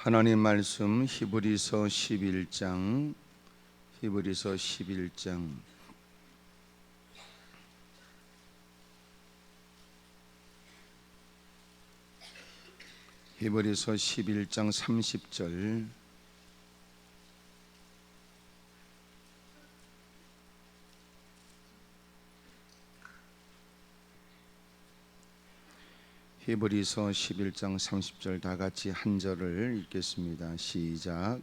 하나님 말씀 히브리서 11장 히브리서 11장 히브리서 11장 30절 히브리서 11장 30절 다 같이 한 절을 읽겠습니다. 시작.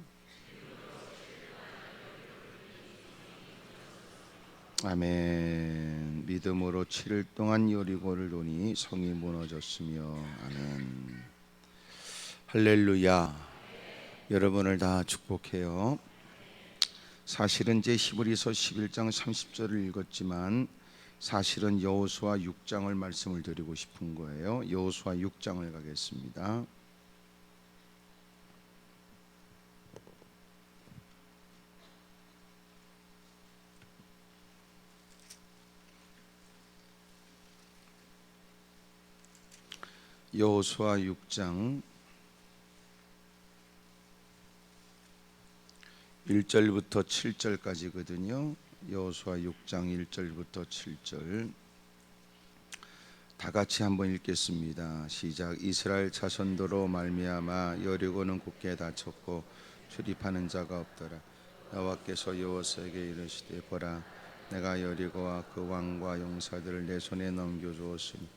아멘. 믿음으로 7일 동안 여리고를 도니 성이 무너졌으며 아멘. 할렐루야. 여러분을 다 축복해요. 사실은 제 히브리서 11장 30절을 읽었지만 사실은 여호수아 6장을 말씀을 드리고 싶은 거예요. 여호수아 6장을 가겠습니다. 여호수아 6장 1절부터 7절까지거든요. 여호수아 6장 1절부터 7절 다 같이 한번 읽겠습니다. 시작. 이스라엘 자손도로 말미암아 여리고는 굳게 닫혔고 출입하는 자가 없더라. 여호와께서 여호수아에게 이르시되 보라, 내가 여리고와 그 왕과 용사들을 내 손에 넘겨주었으니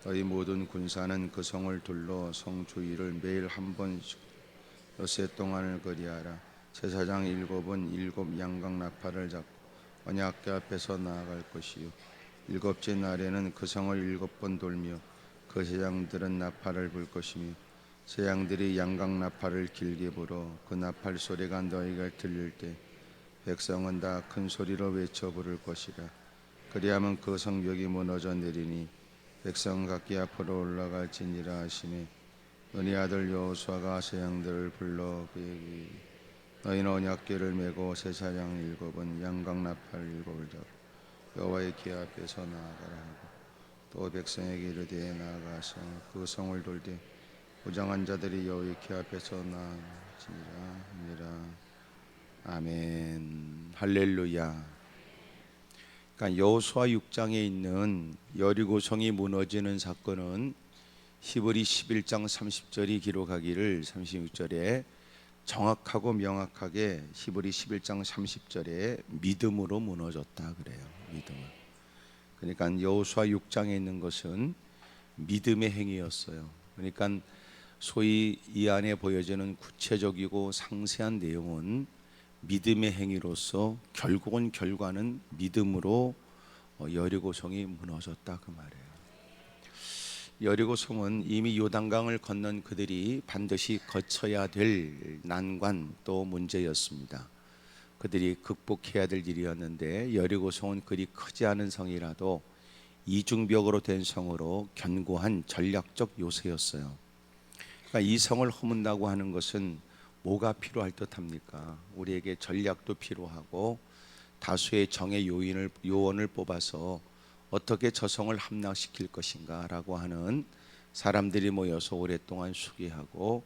너희 모든 군사는 그 성을 둘러 성 주위를 매일 한 번씩 엿새 동안을 거리하라. 제사장 7은 7 양각 나팔을 잡고 언약궤 앞에서 나아갈 것이요, 7째 날에는 그 성을 7번 돌며 그 제사장들은 나팔을 불 것이며 제사장들이 양각 나팔을 길게 불어 그 나팔 소리가 너희가 들릴 때 백성은 다 큰 소리로 외쳐 부를 것이라. 그리하면 그 성벽이 무너져 내리니 백성 각기 앞으로 올라갈지니라 하시니 너희 아들 여호수아가 제사장들을 불러 그에게 너희는 언약궤를 메고 제사장 7은 양각 나팔 7을 잡고 여호와의 궤 앞에서 나아가라 하고 또 백성에게 이르되 나아가서 그 성을 돌 때 무장한 자들이 여호와의 궤 앞에서 나아지니라 하니라. 아멘. 할렐루야. 그러니까 여호수아 6장에 있는 여리고 성이 무너지는 사건은 히브리 11장 30절이 기록하기를 36절에 정확하고 명확하게 히브리 11장 30절에 믿음으로 무너졌다 그래요. 믿음을. 그러니까 여호수아 6장에 있는 것은 믿음의 행위였어요. 그러니까 소위 이 안에 보여지는 구체적이고 상세한 내용은 믿음의 행위로서 결국은 결과는 믿음으로 여리고성이 무너졌다 그 말이에요. 여리고성은 이미 요단강을 건넌 그들이 반드시 거쳐야 될 난관 또 문제였습니다. 그들이 극복해야 될 일이었는데 여리고성은 그리 크지 않은 성이라도 이중벽으로 된 성으로 견고한 전략적 요새였어요. 그러니까 이 성을 허문다고 하는 것은 뭐가 필요할 듯합니까? 우리에게 전략도 필요하고 다수의 정의 요원을 뽑아서 어떻게 저 성을 함락시킬 것인가 라고 하는 사람들이 모여서 오랫동안 수기하고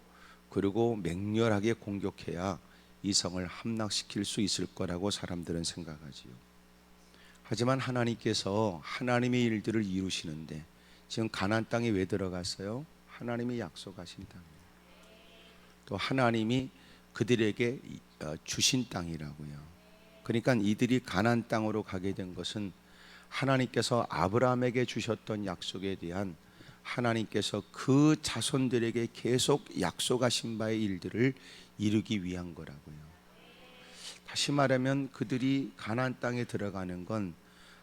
그리고 맹렬하게 공격해야 이 성을 함락시킬 수 있을 거라고 사람들은 생각하지요. 하지만 하나님께서 하나님의 일들을 이루시는데 지금 가나안 땅에 왜 들어갔어요? 하나님이 약속하신 땅이에요. 또 하나님이 그들에게 주신 땅이라고요. 그러니까 이들이 가나안 땅으로 가게 된 것은 하나님께서 아브라함에게 주셨던 약속에 대한 하나님께서 그 자손들에게 계속 약속하신 바의 일들을 이루기 위한 거라고요. 다시 말하면 그들이 가나안 땅에 들어가는 건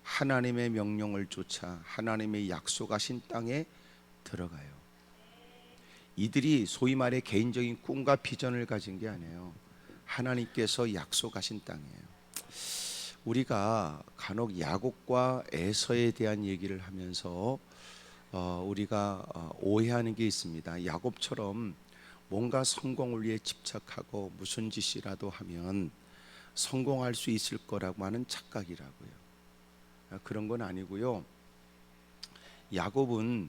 하나님의 명령을 쫓아 하나님의 약속하신 땅에 들어가요. 이들이 소위 말해 개인적인 꿈과 비전을 가진 게 아니에요. 하나님께서 약속하신 땅이에요. 우리가 간혹 야곱과 에서에 대한 얘기를 하면서 우리가 오해하는 게 있습니다. 야곱처럼 뭔가 성공을 위해 집착하고 무슨 짓이라도 하면 성공할 수 있을 거라고 하는 착각이라고요. 그런 건 아니고요. 야곱은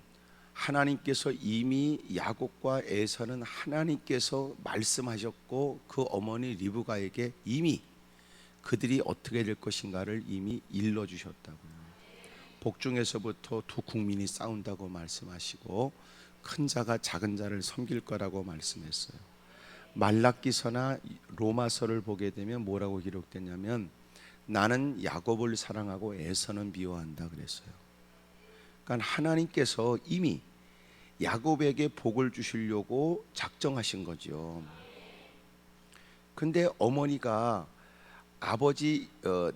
하나님께서 이미 야곱과 에서는 하나님께서 말씀하셨고 그 어머니 리브가에게 이미 그들이 어떻게 될 것인가를 이미 일러주셨다고요. 복중에서부터 두 국민이 싸운다고 말씀하시고 큰 자가 작은 자를 섬길 거라고 말씀했어요. 말라기서나 로마서를 보게 되면 뭐라고 기록되냐면 나는 야곱을 사랑하고 에서는 미워한다 그랬어요. 그러니까 하나님께서 이미 야곱에게 복을 주시려고 작정하신 거죠. 근데 어머니가 아버지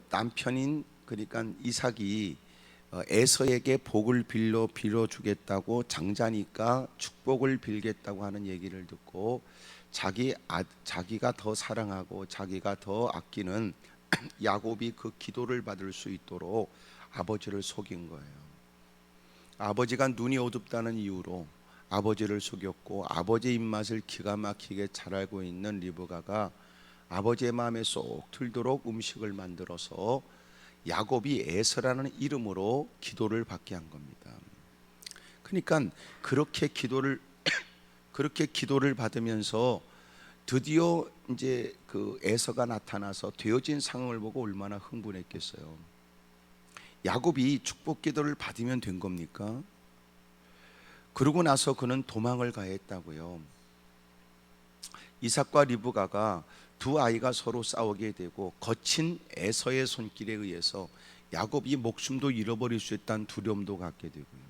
남편인 그러니까 이삭이 에서에게 복을 빌어주겠다고 장자니까 축복을 빌겠다고 하는 얘기를 듣고 자기가 더 사랑하고 자기가 더 아끼는 야곱이 그 기도를 받을 수 있도록 아버지를 속인 거예요. 아버지가 눈이 어둡다는 이유로 아버지를 속였고 아버지의 입맛을 기가 막히게 잘 알고 있는 리브가가 아버지의 마음에 쏙 들도록 음식을 만들어서 야곱이 에서라는 이름으로 기도를 받게 한 겁니다. 그러니까 그렇게 기도를 받으면서 드디어 이제 그 에서가 나타나서 되어진 상황을 보고 얼마나 흥분했겠어요. 야곱이 축복 기도를 받으면 된 겁니까? 그러고 나서 그는 도망을 가했다고요. 이삭과 리브가가 두 아이가 서로 싸우게 되고 거친 에서의 손길에 의해서 야곱이 목숨도 잃어버릴 수 있다는 두려움도 갖게 되고요.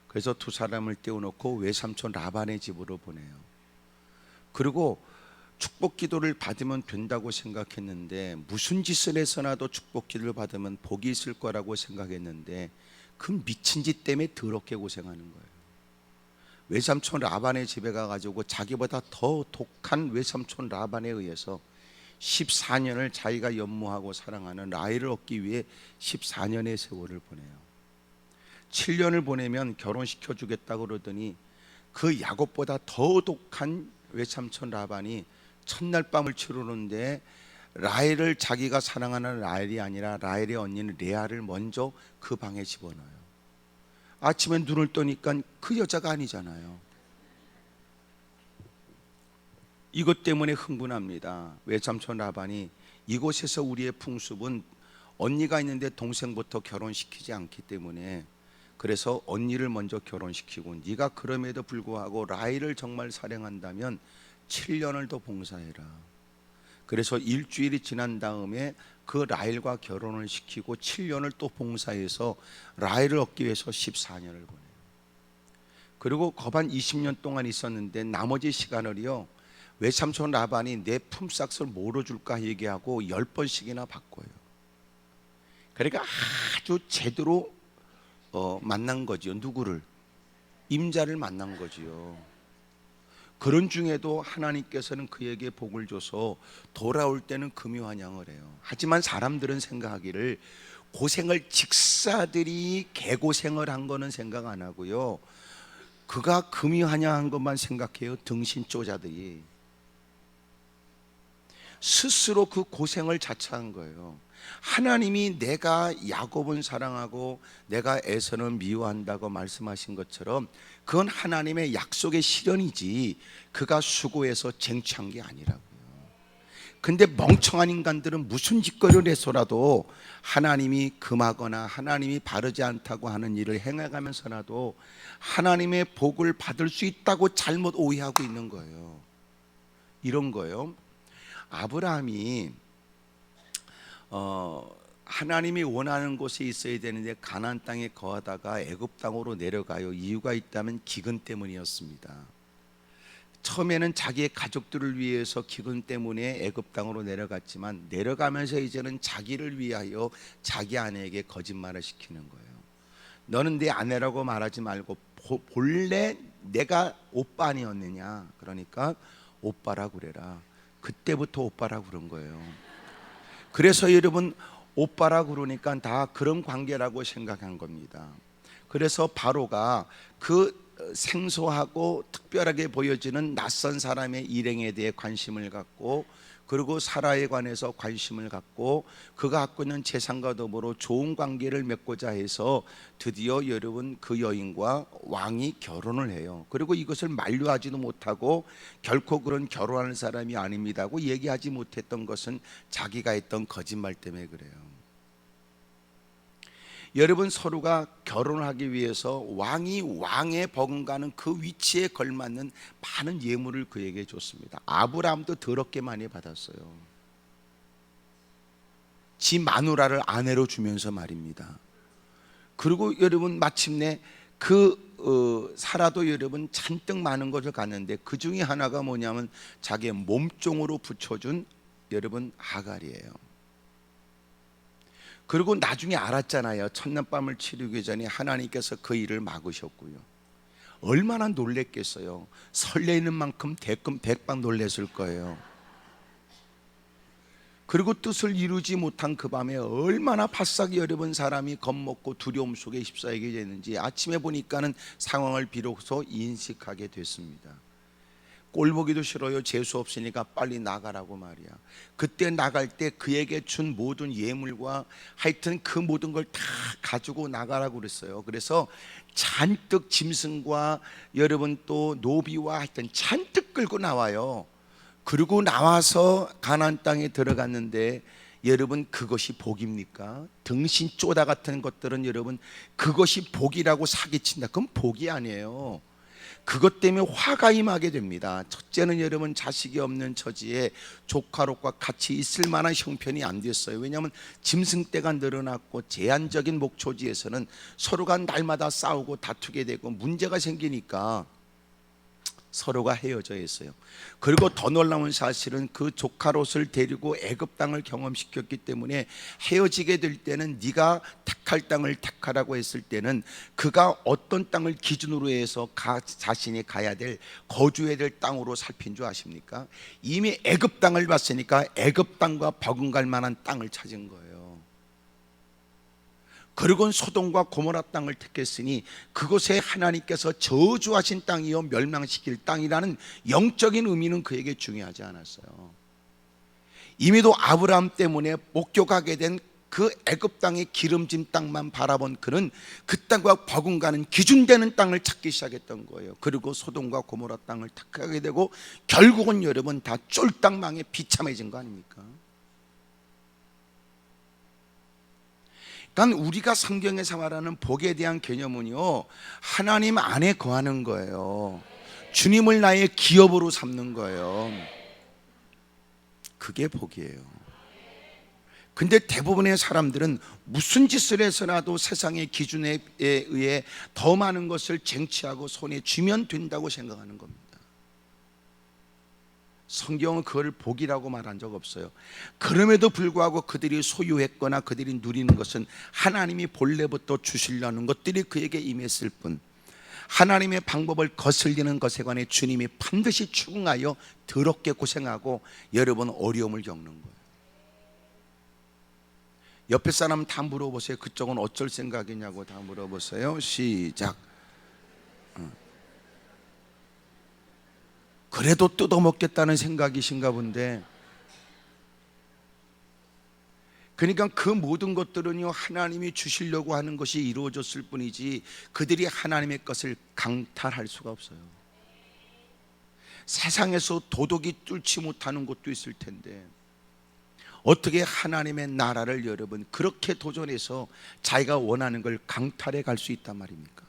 그래서 두 사람을 떼어놓고 외삼촌 라반의 집으로 보내요. 그리고 축복 기도를 받으면 된다고 생각했는데 무슨 짓을 해서라도 축복 기도를 받으면 복이 있을 거라고 생각했는데 그 미친 짓 때문에 더럽게 고생하는 거예요. 외삼촌 라반의 집에 가가지고 자기보다 더 독한 외삼촌 라반에 의해서 14년을 자기가 연모하고 사랑하는 라헬을 얻기 위해 14년의 세월을 보내요. 7년을 보내면 결혼시켜 주겠다고 그러더니 그 야곱보다 더 독한 외삼촌 라반이 첫날 밤을 치르는데 라헬을 자기가 사랑하는 라헬이 아니라 라헬의 언니는 레아를 먼저 그 방에 집어넣어요. 아침에 눈을 뜨니까 그 여자가 아니잖아요. 이것 때문에 흥분합니다. 외삼촌 라반이 이곳에서 우리의 풍습은 언니가 있는데 동생부터 결혼시키지 않기 때문에 그래서 언니를 먼저 결혼시키고 네가 그럼에도 불구하고 라헬을 정말 사랑한다면 7년을 더 봉사해라. 그래서 일주일이 지난 다음에 그 라헬과 결혼을 시키고 7년을 또 봉사해서 라헬을 얻기 위해서 14년을 보내요. 그리고 거반 20년 동안 있었는데 나머지 시간을요 외삼촌 라반이 내 품삯을 뭐로 줄까 얘기하고 10번씩이나 바꿔요. 그러니까 아주 제대로 만난 거죠. 누구를? 임자를 만난 거지요. 그런 중에도 하나님께서는 그에게 복을 줘서 돌아올 때는 금유환영을 해요. 하지만 사람들은 생각하기를 고생을 직사들이 개고생을 한 거는 생각 안 하고요 그가 금유환영한 것만 생각해요. 등신조자들이 스스로 그 고생을 자처한 거예요. 하나님이 내가 야곱은 사랑하고 내가 에서는 미워한다고 말씀하신 것처럼 그건 하나님의 약속의 실현이지 그가 수고해서 쟁취한 게 아니라고요. 근데 멍청한 인간들은 무슨 짓거리를 해서라도 하나님이 금하거나 하나님이 바르지 않다고 하는 일을 행해가면서라도 하나님의 복을 받을 수 있다고 잘못 오해하고 있는 거예요. 이런 거예요. 아브라함이 하나님이 원하는 곳에 있어야 되는데 가나안 땅에 거하다가 애굽 땅으로 내려가요. 이유가 있다면 기근 때문이었습니다. 처음에는 자기의 가족들을 위해서 기근 때문에 애굽 땅으로 내려갔지만 내려가면서 이제는 자기를 위하여 자기 아내에게 거짓말을 시키는 거예요. 너는 내 아내라고 말하지 말고 본래 내가 오빠 아니었느냐, 그러니까 오빠라 그래라. 그때부터 오빠라 그런 거예요. 그래서 여러분 오빠라 그러니까 다 그런 관계라고 생각한 겁니다. 그래서 바로가 그 생소하고 특별하게 보여지는 낯선 사람의 일행에 대해 관심을 갖고 그리고 사라에 관해서 관심을 갖고 그가 갖고 있는 재산과 더불어 좋은 관계를 맺고자 해서 드디어 여러분 그 여인과 왕이 결혼을 해요. 그리고 이것을 만류하지도 못하고 결코 그런 결혼하는 사람이 아닙니다고 얘기하지 못했던 것은 자기가 했던 거짓말 때문에 그래요. 여러분, 서로가 결혼을 하기 위해서 왕이 왕에 버금가는 그 위치에 걸맞는 많은 예물을 그에게 줬습니다. 아브라함도 더럽게 많이 받았어요. 지 마누라를 아내로 주면서 말입니다. 그리고 여러분 마침내 사라도 여러분 잔뜩 많은 것을 갖는데 그 중에 하나가 뭐냐면 자기의 몸종으로 붙여준 여러분 하갈이에요. 그리고 나중에 알았잖아요. 첫날밤을 치르기 전에 하나님께서 그 일을 막으셨고요. 얼마나 놀랬겠어요. 설레이는 만큼 대금 백방 놀랬을 거예요. 그리고 뜻을 이루지 못한 그 밤에 얼마나 바싹 여러분 사람이 겁먹고 두려움 속에 휩싸이게 됐는지 아침에 보니까는 상황을 비로소 인식하게 됐습니다. 꼴보기도 싫어요. 재수 없으니까 빨리 나가라고 말이야. 그때 나갈 때 그에게 준 모든 예물과 하여튼 그 모든 걸 다 가지고 나가라고 그랬어요. 그래서 잔뜩 짐승과 여러분 또 노비와 하여튼 잔뜩 끌고 나와요. 그리고 나와서 가나안 땅에 들어갔는데 여러분 그것이 복입니까? 등신 쪼다 같은 것들은 여러분 그것이 복이라고 사기친다. 그건 복이 아니에요. 그것 때문에 화가 임하게 됩니다. 첫째는 여러분 자식이 없는 처지에 조카롯과 같이 있을 만한 형편이 안 됐어요. 왜냐하면 짐승떼가 늘어났고 제한적인 목초지에서는 서로가 날마다 싸우고 다투게 되고 문제가 생기니까 서로가 헤어져야 했어요. 그리고 더 놀라운 사실은 그 조카롯을 데리고 애굽 땅을 경험시켰기 때문에 헤어지게 될 때는 네가 택할 땅을 택하라고 했을 때는 그가 어떤 땅을 기준으로 해서 자신이 가야 될 거주해야 될 땅으로 살핀 줄 아십니까? 이미 애굽 땅을 봤으니까 애굽 땅과 버금갈 만한 땅을 찾은 거예요. 그리고는 소돔과 고모라 땅을 택했으니 그곳에 하나님께서 저주하신 땅이요 멸망시킬 땅이라는 영적인 의미는 그에게 중요하지 않았어요. 이미도 아브라함 때문에 목격하게 된 그 애굽 땅의 기름진 땅만 바라본 그는 그 땅과 버금가는 기준되는 땅을 찾기 시작했던 거예요. 그리고 소돔과 고모라 땅을 택하게 되고 결국은 여러분 다 쫄딱망에 비참해진 거 아닙니까? 그러니까 우리가 성경에서 말하는 복에 대한 개념은요 하나님 안에 거하는 거예요. 주님을 나의 기업으로 삼는 거예요. 그게 복이에요. 근데 대부분의 사람들은 무슨 짓을 해서라도 세상의 기준에 의해 더 많은 것을 쟁취하고 손에 쥐면 된다고 생각하는 겁니다. 성경은 그걸 복이라고 말한 적 없어요. 그럼에도 불구하고 그들이 소유했거나 그들이 누리는 것은 하나님이 본래부터 주시려는 것들이 그에게 임했을 뿐 하나님의 방법을 거슬리는 것에 관해 주님이 반드시 추궁하여 더럽게 고생하고 여러분 어려움을 겪는 거예요. 옆에 사람 다 물어보세요. 그쪽은 어쩔 생각이냐고 다 물어보세요. 시작. 그래도 뜯어먹겠다는 생각이신가 본데, 그러니까 그 모든 것들은요 하나님이 주시려고 하는 것이 이루어졌을 뿐이지 그들이 하나님의 것을 강탈할 수가 없어요. 세상에서 도덕이 뚫지 못하는 곳도 있을 텐데 어떻게 하나님의 나라를 여러분 그렇게 도전해서 자기가 원하는 걸 강탈해 갈 수 있단 말입니까?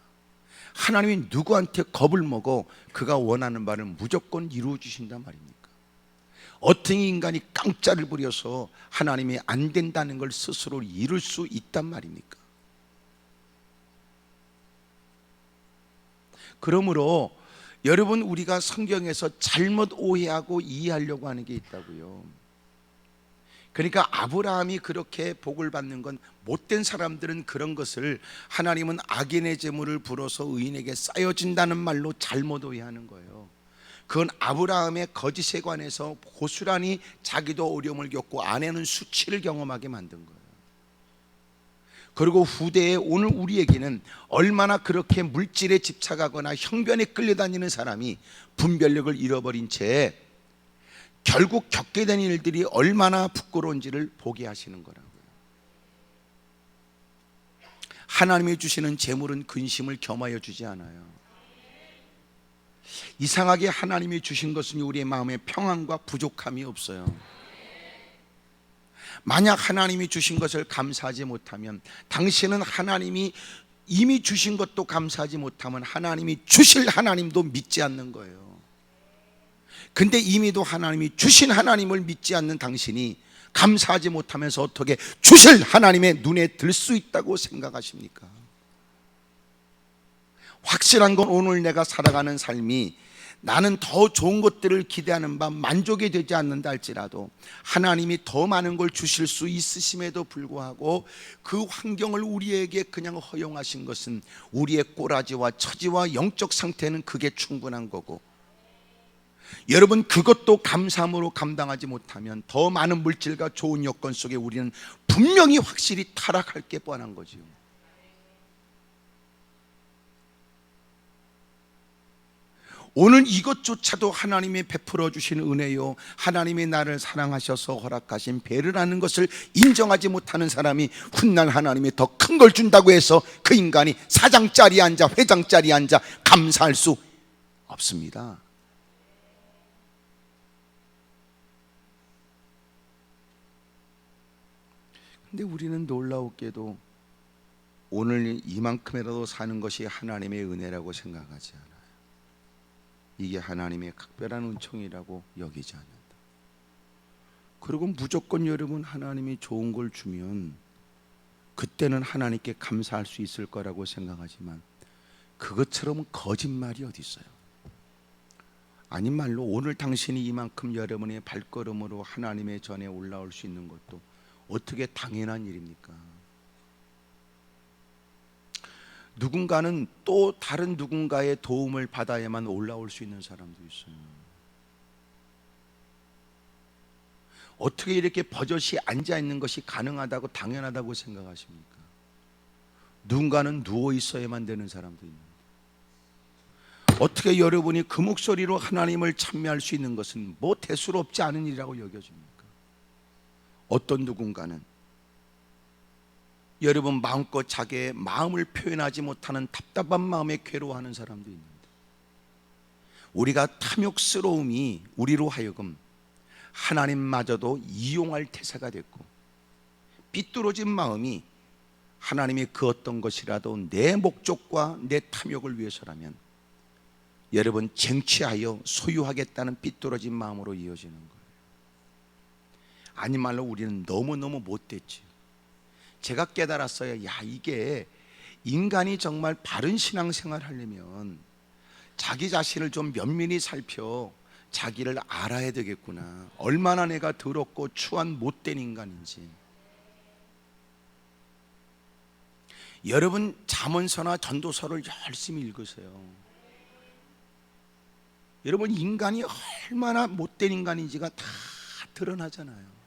하나님이 누구한테 겁을 먹어 그가 원하는 바를 무조건 이루어 주신단 말입니까? 어떤 인간이 깡짜를 부려서 하나님이 안 된다는 걸 스스로 이룰 수 있단 말입니까? 그러므로 여러분 우리가 성경에서 잘못 오해하고 이해하려고 하는 게 있다고요. 그러니까 아브라함이 그렇게 복을 받는 건 못된 사람들은 그런 것을 하나님은 악인의 재물을 불어서 의인에게 쌓여진다는 말로 잘못 오해하는 거예요. 그건 아브라함의 거짓에 관해서 고스란히 자기도 어려움을 겪고 아내는 수치를 경험하게 만든 거예요. 그리고 후대에 오늘 우리에게는 얼마나 그렇게 물질에 집착하거나 형변에 끌려다니는 사람이 분별력을 잃어버린 채 결국 겪게 된 일들이 얼마나 부끄러운지를 보게 하시는 거라고요. 하나님이 주시는 재물은 근심을 겸하여 주지 않아요. 이상하게 하나님이 주신 것은 우리의 마음에 평안과 부족함이 없어요. 만약 하나님이 주신 것을 감사하지 못하면, 당신은 하나님이 이미 주신 것도 감사하지 못하면 하나님이 주실 하나님도 믿지 않는 거예요. 근데 이미도 하나님이 주신 하나님을 믿지 않는 당신이 감사하지 못하면서 어떻게 주실 하나님의 눈에 들 수 있다고 생각하십니까? 확실한 건 오늘 내가 살아가는 삶이 나는 더 좋은 것들을 기대하는 바 만족이 되지 않는다 할지라도 하나님이 더 많은 걸 주실 수 있으심에도 불구하고 그 환경을 우리에게 그냥 허용하신 것은 우리의 꼬라지와 처지와 영적 상태는 그게 충분한 거고, 여러분 그것도 감사함으로 감당하지 못하면 더 많은 물질과 좋은 여건 속에 우리는 분명히 확실히 타락할 게 뻔한 거지요. 오늘 이것조차도 하나님이 베풀어 주신 은혜요, 하나님이 나를 사랑하셔서 허락하신 배려라는 것을 인정하지 못하는 사람이 훗날 하나님이 더 큰 걸 준다고 해서 그 인간이 사장자리에 앉아 회장자리에 앉아 감사할 수 없습니다. 근데 우리는 놀라웠게도 오늘 이만큼이라도 사는 것이 하나님의 은혜라고 생각하지 않아요. 이게 하나님의 각별한 은총이라고 여기지 않는다. 그리고 무조건 여러분 하나님이 좋은 걸 주면 그때는 하나님께 감사할 수 있을 거라고 생각하지만 그것처럼 거짓말이 어디 있어요? 아닌 말로 오늘 당신이 이만큼 여러분의 발걸음으로 하나님의 전에 올라올 수 있는 것도 어떻게 당연한 일입니까? 누군가는 또 다른 누군가의 도움을 받아야만 올라올 수 있는 사람도 있어요. 어떻게 이렇게 버젓이 앉아 있는 것이 가능하다고 당연하다고 생각하십니까? 누군가는 누워 있어야만 되는 사람도 있는데, 어떻게 여러분이 그 목소리로 하나님을 찬미할 수 있는 것은 뭐 대수롭지 않은 일이라고 여겨집니까? 어떤 누군가는 여러분 마음껏 자기의 마음을 표현하지 못하는 답답한 마음에 괴로워하는 사람도 있는데, 우리가 탐욕스러움이 우리로 하여금 하나님마저도 이용할 태세가 됐고, 삐뚤어진 마음이 하나님이 그 어떤 것이라도 내 목적과 내 탐욕을 위해서라면 여러분 쟁취하여 소유하겠다는 삐뚤어진 마음으로 이어지는 거예요. 아니 말로 우리는 너무너무 못됐지. 제가 깨달았어요. 야, 이게 인간이 정말 바른 신앙생활 하려면 자기 자신을 좀 면밀히 살펴 자기를 알아야 되겠구나. 얼마나 내가 더럽고 추한 못된 인간인지. 여러분 잠언서나 전도서를 열심히 읽으세요. 여러분 인간이 얼마나 못된 인간인지가 다 드러나잖아요.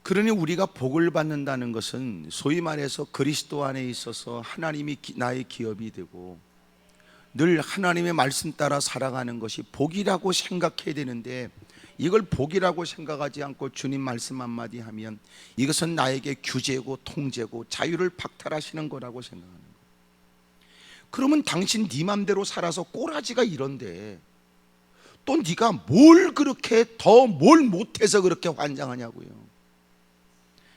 그러니 우리가 복을 받는다는 것은 소위 말해서 그리스도 안에 있어서 하나님이 나의 기업이 되고 늘 하나님의 말씀 따라 살아가는 것이 복이라고 생각해야 되는데, 이걸 복이라고 생각하지 않고 주님 말씀 한마디 하면 이것은 나에게 규제고 통제고 자유를 박탈하시는 거라고 생각하는 거예요. 그러면 당신 네 맘대로 살아서 꼬라지가 이런데 또 네가 뭘 그렇게 더 뭘 못해서 그렇게 환장하냐고요.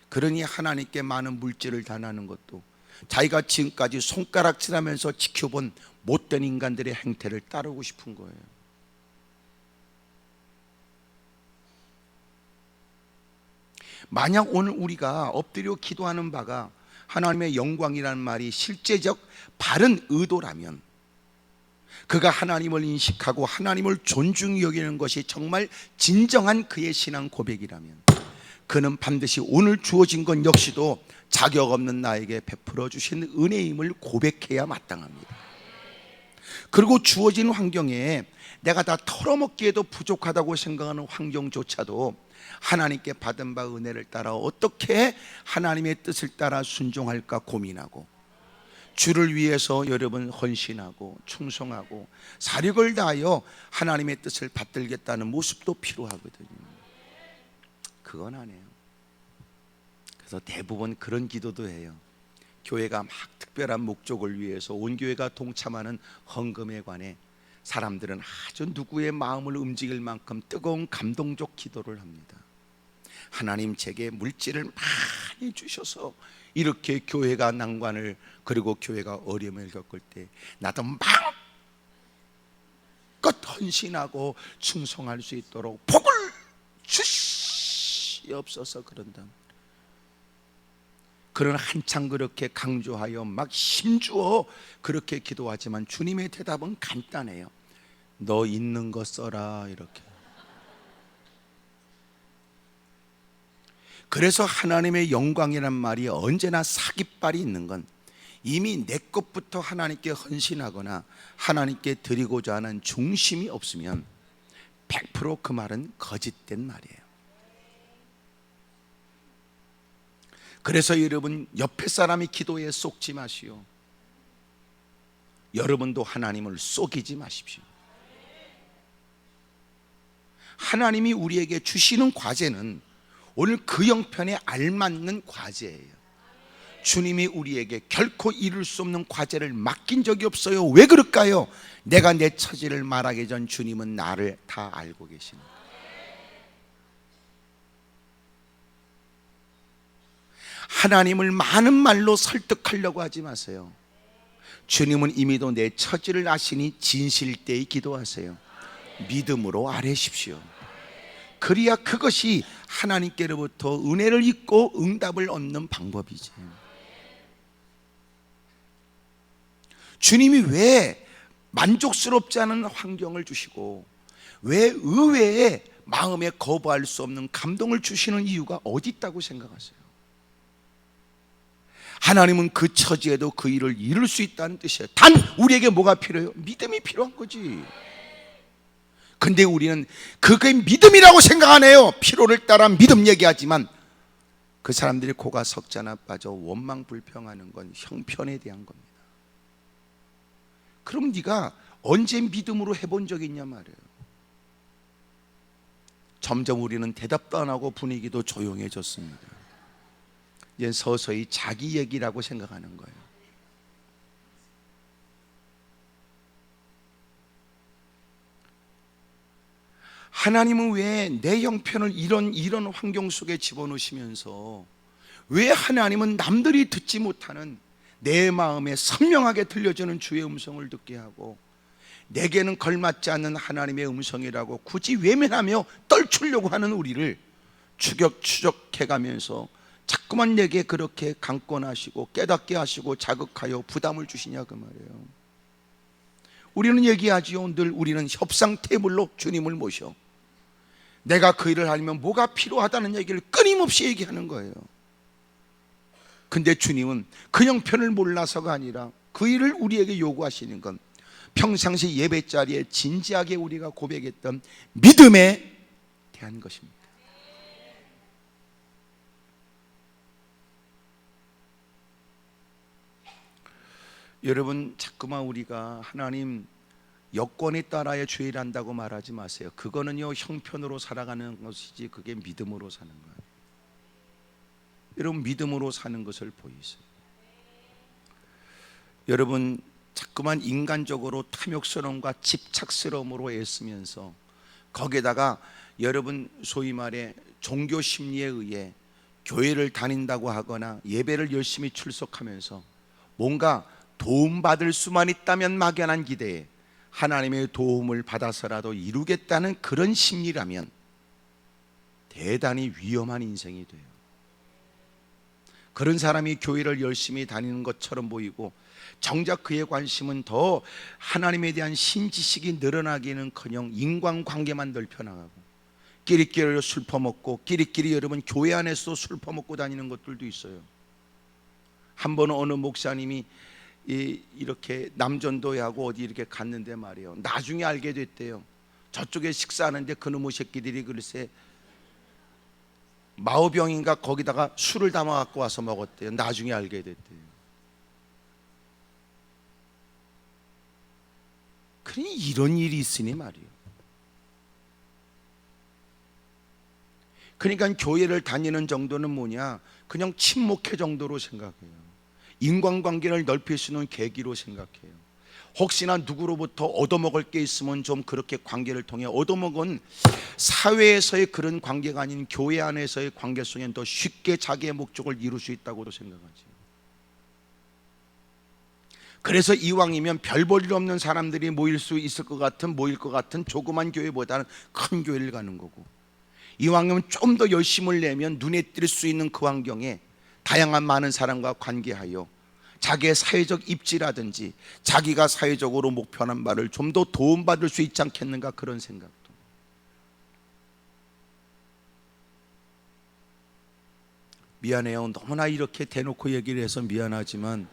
그러니 하나님께 많은 물질을 다하는 것도 자기가 지금까지 손가락질하면서 지켜본 못된 인간들의 행태를 따르고 싶은 거예요. 만약 오늘 우리가 엎드려 기도하는 바가 하나님의 영광이라는 말이 실제적 바른 의도라면, 그가 하나님을 인식하고 하나님을 존중히 여기는 것이 정말 진정한 그의 신앙 고백이라면 그는 반드시 오늘 주어진 것 역시도 자격 없는 나에게 베풀어 주신 은혜임을 고백해야 마땅합니다. 그리고 주어진 환경에 내가 다 털어먹기에도 부족하다고 생각하는 환경조차도 하나님께 받은 바 은혜를 따라 어떻게 하나님의 뜻을 따라 순종할까 고민하고, 주를 위해서 여러분 헌신하고 충성하고 사력을 다하여 하나님의 뜻을 받들겠다는 모습도 필요하거든요. 그건 안 해요. 그래서 대부분 그런 기도도 해요. 교회가 막 특별한 목적을 위해서 온 교회가 동참하는 헌금에 관해 사람들은 아주 누구의 마음을 움직일 만큼 뜨거운 감동적 기도를 합니다. 하나님 제게 물질을 많이 주셔서 이렇게 교회가 난관을, 그리고 교회가 어려움을 겪을 때 나도 마음껏 헌신하고 충성할 수 있도록 복을 주시옵소서 그런다. 그런 한창 그렇게 강조하여 막 힘주어 그렇게 기도하지만 주님의 대답은 간단해요. 너 있는 거 써라, 이렇게. 그래서 하나님의 영광이란 말이 언제나 사깃발이 있는 건 이미 내 것부터 하나님께 헌신하거나 하나님께 드리고자 하는 중심이 없으면 100% 그 말은 거짓된 말이에요. 그래서 여러분, 옆에 사람이 기도에 속지 마시오. 여러분도 하나님을 속이지 마십시오. 하나님이 우리에게 주시는 과제는 오늘 그 형편에 알맞는 과제예요. 주님이 우리에게 결코 이룰 수 없는 과제를 맡긴 적이 없어요. 왜 그럴까요? 내가 내 처지를 말하기 전 주님은 나를 다 알고 계십니다. 하나님을 많은 말로 설득하려고 하지 마세요. 주님은 이미도 내 처지를 아시니 진실되이 기도하세요. 믿음으로 아뢰십시오. 그래야 그것이 하나님께로부터 은혜를 입고 응답을 얻는 방법이지. 주님이 왜 만족스럽지 않은 환경을 주시고 왜 의외의 마음에 거부할 수 없는 감동을 주시는 이유가 어디 있다고 생각하세요? 하나님은 그 처지에도 그 일을 이룰 수 있다는 뜻이에요. 단 우리에게 뭐가 필요해요? 믿음이 필요한 거지. 근데 우리는 그게 믿음이라고 생각 안 해요. 피로를 따라 믿음 얘기하지만 그 사람들이 코가 석자나 빠져 원망불평하는 건 형편에 대한 겁니다. 그럼 네가 언제 믿음으로 해본 적이 있냐 말이에요. 점점 우리는 대답도 안 하고 분위기도 조용해졌습니다. 이제 서서히 자기 얘기라고 생각하는 거예요. 하나님은 왜 내 형편을 이런 환경 속에 집어넣으시면서 왜 하나님은 남들이 듣지 못하는 내 마음에 선명하게 들려주는 주의 음성을 듣게 하고 내게는 걸맞지 않는 하나님의 음성이라고 굳이 외면하며 떨치려고 하는 우리를 추적해가면서 자꾸만 내게 그렇게 강권하시고 깨닫게 하시고 자극하여 부담을 주시냐 그 말이에요. 우리는 얘기하지요. 늘 우리는 협상 테이블로 주님을 모셔. 내가 그 일을 하려면 뭐가 필요하다는 얘기를 끊임없이 얘기하는 거예요. 근데 주님은 그 형편을 몰라서가 아니라 그 일을 우리에게 요구하시는 건 평상시 예배 자리에 진지하게 우리가 고백했던 믿음에 대한 것입니다. 여러분, 자꾸만 우리가 하나님 여건에 따라야 주의를 한다고 말하지 마세요. 그거는요 형편으로 살아가는 것이지 그게 믿음으로 사는 거예요. 여러분, 믿음으로 사는 것을 보이세요. 여러분, 자꾸만 인간적으로 탐욕스러움과 집착스러움으로 애쓰면서 거기에다가 여러분 소위 말해 종교 심리에 의해 교회를 다닌다고 하거나 예배를 열심히 출석하면서 뭔가 도움받을 수만 있다면 막연한 기대에 하나님의 도움을 받아서라도 이루겠다는 그런 심리라면 대단히 위험한 인생이 돼요. 그런 사람이 교회를 열심히 다니는 것처럼 보이고 정작 그의 관심은 더 하나님에 대한 신지식이 늘어나기는커녕 인간관계만 넓혀나가고 끼리끼리 술 퍼먹고 끼리끼리 여러분 교회 안에서 술 퍼먹고 다니는 것들도 있어요. 한 번은 어느 목사님이 이렇게 남전도에 하고 어디 이렇게 갔는데 말이에요. 나중에 알게 됐대요. 저쪽에 식사하는데 그놈의 새끼들이 글쎄 마오병인가 거기다가 술을 담아 갖고 와서 먹었대요. 나중에 알게 됐대요. 그러니 이런 일이 있으니 말이에요. 그러니까 교회를 다니는 정도는 뭐냐, 그냥 친목회 정도로 생각해요. 인간관계를 넓힐 수 있는 계기로 생각해요. 혹시나 누구로부터 얻어먹을 게 있으면 좀 그렇게 관계를 통해 얻어먹은 사회에서의 그런 관계가 아닌 교회 안에서의 관계 속엔 더 쉽게 자기의 목적을 이룰 수 있다고도 생각하지. 그래서 이왕이면 별 볼 일 없는 사람들이 모일 것 같은 조그만 교회보다는 큰 교회를 가는 거고, 이왕이면 좀 더 열심을 내면 눈에 띌 수 있는 그 환경에 다양한 많은 사람과 관계하여 자기의 사회적 입지라든지 자기가 사회적으로 목표하는 바를 좀 더 도움받을 수 있지 않겠는가, 그런 생각도. 미안해요. 너무나 이렇게 대놓고 얘기를 해서 미안하지만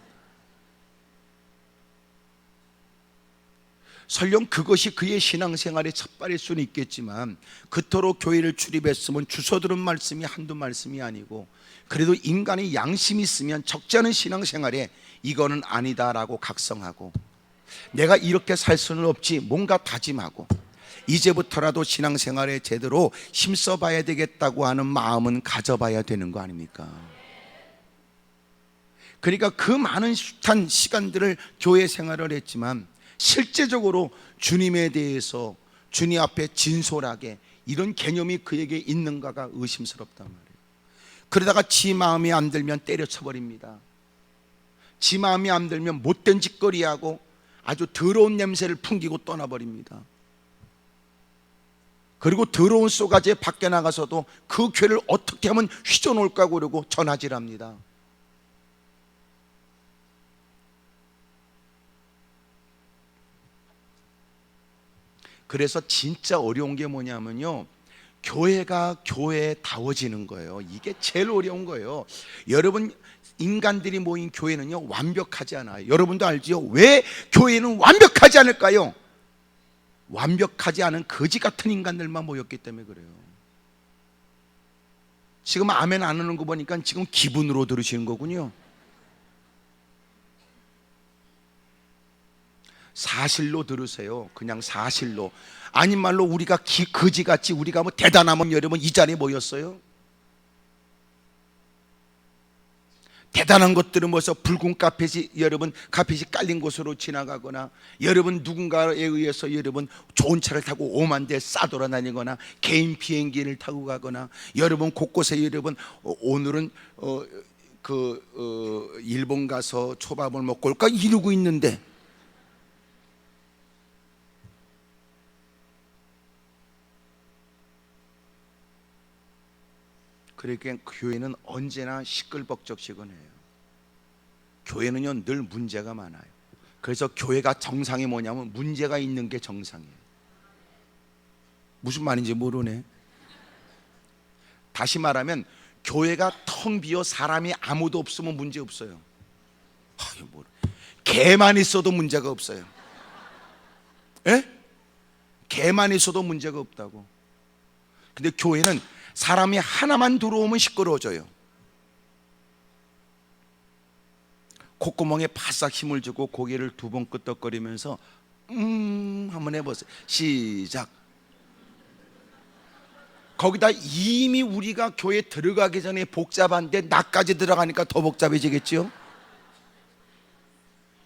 설령 그것이 그의 신앙생활의 첫발일 수는 있겠지만, 그토록 교회를 출입했으면 주워 들은 말씀이 한두 말씀이 아니고, 그래도 인간이 양심이 있으면 적지 않은 신앙생활에 이거는 아니다라고 각성하고, 내가 이렇게 살 수는 없지 뭔가 다짐하고, 이제부터라도 신앙생활에 제대로 힘써봐야 되겠다고 하는 마음은 가져봐야 되는 거 아닙니까? 그러니까 그 많은 숱한 시간들을 교회 생활을 했지만 실제적으로 주님에 대해서 주님 앞에 진솔하게 이런 개념이 그에게 있는가가 의심스럽단 말이에요. 그러다가 지 마음에 안 들면 때려쳐버립니다. 지 마음에 안 들면 못된 짓거리하고 아주 더러운 냄새를 풍기고 떠나버립니다. 그리고 더러운 쏘가지에 밖에 나가서도 그 교회를 어떻게 하면 휘저놓을까 그러고 전화질합니다. 그래서 진짜 어려운 게 뭐냐면요, 교회가 교회다워지는 거예요. 이게 제일 어려운 거예요. 여러분, 인간들이 모인 교회는요 완벽하지 않아요. 여러분도 알지요? 왜 교회는 완벽하지 않을까요? 완벽하지 않은 거지 같은 인간들만 모였기 때문에 그래요. 지금 아멘 안 하는 거 보니까 지금 기분으로 들으시는 거군요. 사실로 들으세요. 그냥 사실로. 아닌 말로 우리가 거지같이 우리가 뭐 대단하면 여러분 이 자리에 모였어요? 대단한 것들은 뭐서 붉은 카펫이 여러분 카펫이 깔린 곳으로 지나가거나, 여러분 누군가에 의해서 여러분 좋은 차를 타고 오만 대 싸돌아다니거나 개인 비행기를 타고 가거나, 여러분 곳곳에 여러분 오늘은 일본 가서 초밥을 먹고 올까 이러고 있는데, 그러니까 교회는 언제나 시끌벅적시근해요. 교회는요 늘 문제가 많아요. 그래서 교회가 정상이 뭐냐면 문제가 있는 게 정상이에요. 무슨 말인지 모르네. 다시 말하면 교회가 텅 비어 사람이 아무도 없으면 문제 없어요. 개만 있어도 문제가 없어요. 에? 개만 있어도 문제가 없다고. 근데 교회는 사람이 하나만 들어오면 시끄러워져요. 콧구멍에 바싹 힘을 주고 고개를 두 번 끄덕거리면서 한번 해보세요. 시작. 거기다 이미 우리가 교회 들어가기 전에 복잡한데 나까지 들어가니까 더 복잡해지겠죠.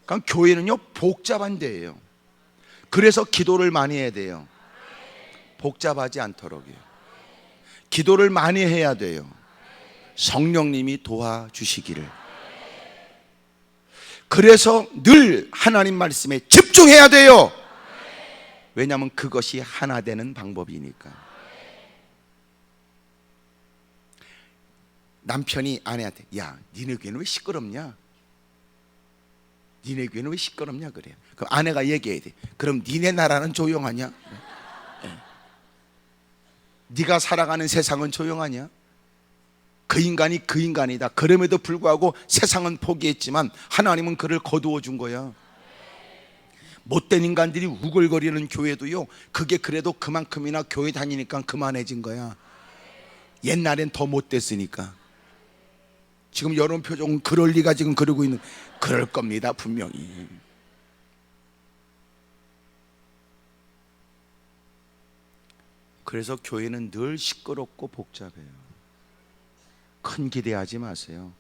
그러니까 교회는요 복잡한 데예요. 그래서 기도를 많이 해야 돼요. 복잡하지 않도록요. 기도를 많이 해야 돼요. 성령님이 도와주시기를. 그래서 늘 하나님 말씀에 집중해야 돼요. 왜냐하면 그것이 하나 되는 방법이니까. 남편이 아내한테 야 니네 교회는 왜 시끄럽냐? 니네 교회는 왜 시끄럽냐 그래요. 그럼 아내가 얘기해야 돼. 그럼 니네 나라는 조용하냐? 네가 살아가는 세상은 조용하냐? 그 인간이 그 인간이다. 그럼에도 불구하고 세상은 포기했지만 하나님은 그를 거두어 준 거야. 못된 인간들이 우글거리는 교회도요 그게 그래도 그만큼이나 교회 다니니까 그만해진 거야. 옛날엔 더 못됐으니까. 지금 여러분 표정은 그럴 리가 지금 그러고 있는, 그럴 겁니다 분명히. 그래서 교회는 늘 시끄럽고 복잡해요. 큰 기대하지 마세요.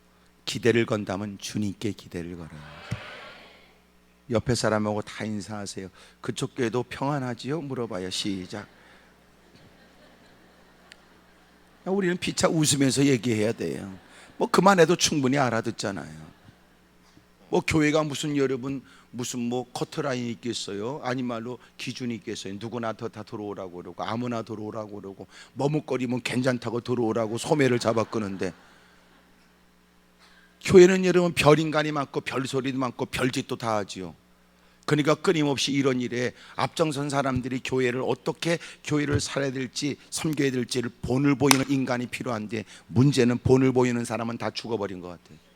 기대를 건다면 주님께 기대를 걸어요. 옆에 사람하고 다 인사하세요. 그쪽 교회도 평안하지요? 물어봐요. 시작. 우리는 피차 웃으면서 얘기해야 돼요. 뭐 그만해도 충분히 알아듣잖아요. 뭐 교회가 무슨 여러분 무슨 뭐 커트라인이 있겠어요? 아니 말로 기준이 있겠어요? 누구나 다 들어오라고 그러고 아무나 들어오라고 그러고 머뭇거리면 괜찮다고 들어오라고 소매를 잡아 끄는데, 교회는 여러분 별인간이 많고 별소리도 많고 별짓도 다 하지요. 그러니까 끊임없이 이런 일에 앞장선 사람들이 교회를 어떻게 교회를 살아야 될지 섬겨야 될지를 본을 보이는 인간이 필요한데, 문제는 본을 보이는 사람은 다 죽어버린 것 같아요.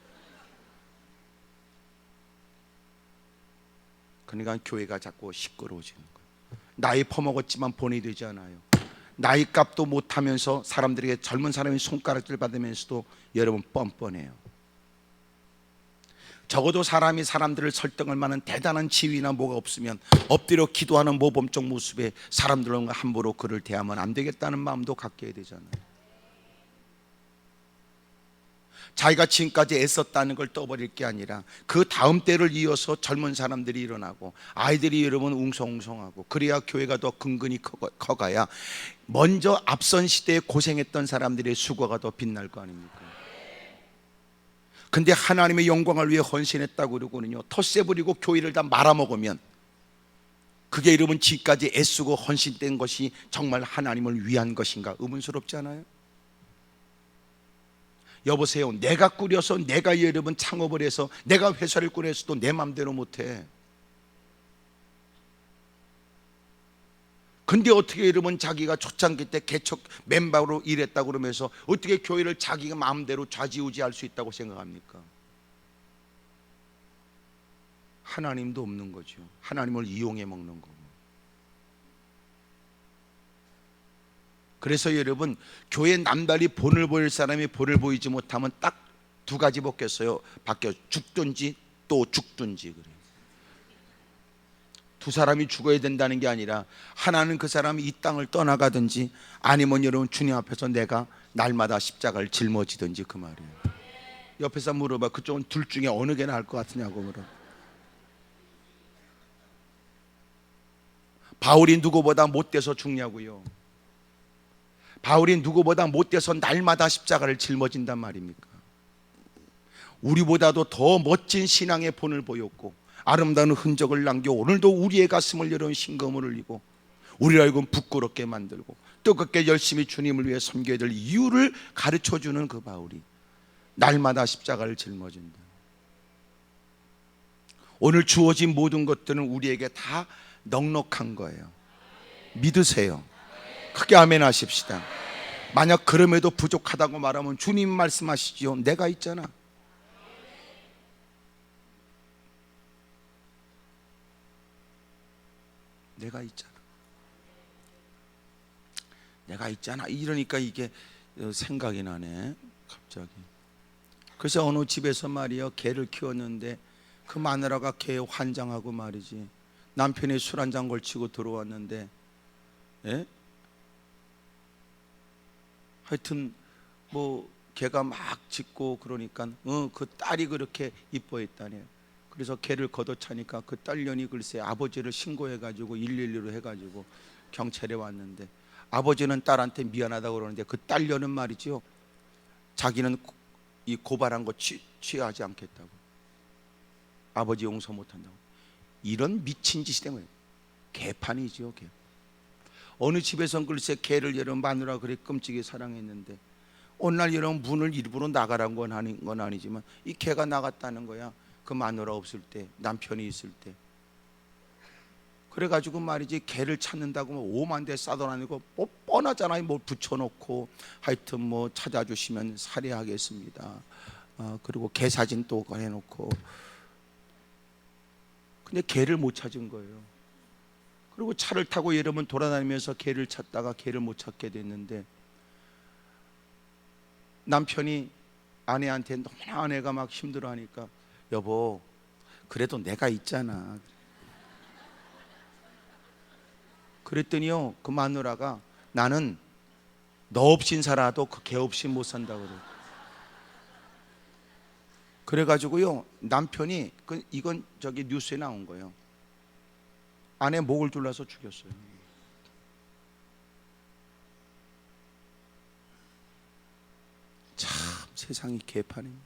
그러니까 교회가 자꾸 시끄러워지는 거예요. 나이 퍼먹었지만 본이 되지 않아요. 나이 값도 못하면서 사람들에게 젊은 사람이 손가락질 받으면서도 여러분 뻔뻔해요. 적어도 사람이 사람들을 설득할 만한 대단한 지위나 뭐가 없으면 엎드려 기도하는 모범적 모습에 사람들은 함부로 그를 대하면 안 되겠다는 마음도 갖게 되잖아요. 자기가 지금까지 애썼다는 걸 떠버릴 게 아니라 그 다음 때를 이어서 젊은 사람들이 일어나고 아이들이 여러분 웅성웅성하고, 그래야 교회가 더 근근히 커가야 먼저 앞선 시대에 고생했던 사람들의 수고가 더 빛날 거 아닙니까? 근데 하나님의 영광을 위해 헌신했다고 그러거든요. 텃세 부리고 교회를 다 말아먹으면 그게 여러분 지금까지 애쓰고 헌신된 것이 정말 하나님을 위한 것인가 의문스럽지 않아요? 여보세요, 내가 꾸려서 내가 여러분 창업을 해서 내가 회사를 꾸려서도 내 맘대로 못해. 근데 어떻게 여러분 자기가 초창기 때 개척 멤버로 일했다고 그러면서 어떻게 교회를 자기가 마음대로 좌지우지할 수 있다고 생각합니까? 하나님도 없는 거죠. 하나님을 이용해 먹는 거고. 그래서 여러분 교회 남달리 본을 보일 사람이 본을 보이지 못하면 딱 두 가지 먹겠어요. 바뀌어 죽든지 또 죽든지. 그래요. 두 사람이 죽어야 된다는 게 아니라 하나는 그 사람이 이 땅을 떠나가든지 아니면 여러분 주님 앞에서 내가 날마다 십자가를 짊어지든지, 그 말이에요. 옆에서 물어봐. 그쪽은 둘 중에 어느 게 나을 것 같으냐고 물어. 바울이 누구보다 못돼서 죽냐고요? 바울이 누구보다 못돼서 날마다 십자가를 짊어진단 말입니까? 우리보다도 더 멋진 신앙의 본을 보였고 아름다운 흔적을 남겨 오늘도 우리의 가슴을 여는 심금을 흘리고 우리를 알고 부끄럽게 만들고 뜨겁게 열심히 주님을 위해 섬겨야 될 이유를 가르쳐주는 그 바울이 날마다 십자가를 짊어진다. 오늘 주어진 모든 것들은 우리에게 다 넉넉한 거예요. 믿으세요. 크게 아멘 하십시다. 만약 그럼에도 부족하다고 말하면 주님 말씀하시지요. 내가 있잖아. 내가 있잖아. 내가 있잖아. 이러니까 이게 생각이 나네 갑자기. 그래서 어느 집에서 말이요, 개를 키웠는데 그 마누라가 개에 환장하고 말이지, 남편이 술 한 잔 걸치고 들어왔는데, 예? 하여튼 뭐 개가 막 짖고 그러니까 그 딸이 그렇게 이뻐했다네요. 그래서 개를 걷어차니까 그 딸년이 글쎄 아버지를 신고해가지고 112로 해가지고 경찰에 왔는데, 아버지는 딸한테 미안하다고 그러는데 그 딸년은 말이죠, 자기는 이 고발한 거 취하지 않겠다고, 아버지 용서 못한다고. 이런 미친 짓이 된 거예요. 개판이죠, 개. 어느 집에선 글쎄 개를 여러분 마누라 그래 끔찍이 사랑했는데 어느 날 여러분 문을 일부러 나가란 건 아니지만 이 개가 나갔다는 거야. 그 마누라 없을 때, 남편이 있을 때. 그래가지고 말이지 개를 찾는다고 뭐 5만 대 싸돌아다니고 뭐 뻔하잖아요. 뭐 붙여놓고 하여튼 뭐 찾아주시면 살해하겠습니다. 그리고 개 사진 또 해놓고. 근데 개를 못 찾은 거예요. 그리고 차를 타고 여러분 돌아다니면서 개를 찾다가 개를 못 찾게 됐는데, 남편이 아내한테 너무나 아내가 막 힘들어하니까 여보 그래도 내가 있잖아. 그랬더니요 그 마누라가 나는 너 없인 살아도 그 개 없이 못 산다고 그래. 그래가지고요, 남편이 이건 저기 뉴스에 나온 거예요. 아내 목을 졸라서 죽였어요. 참 세상이 개판입니다.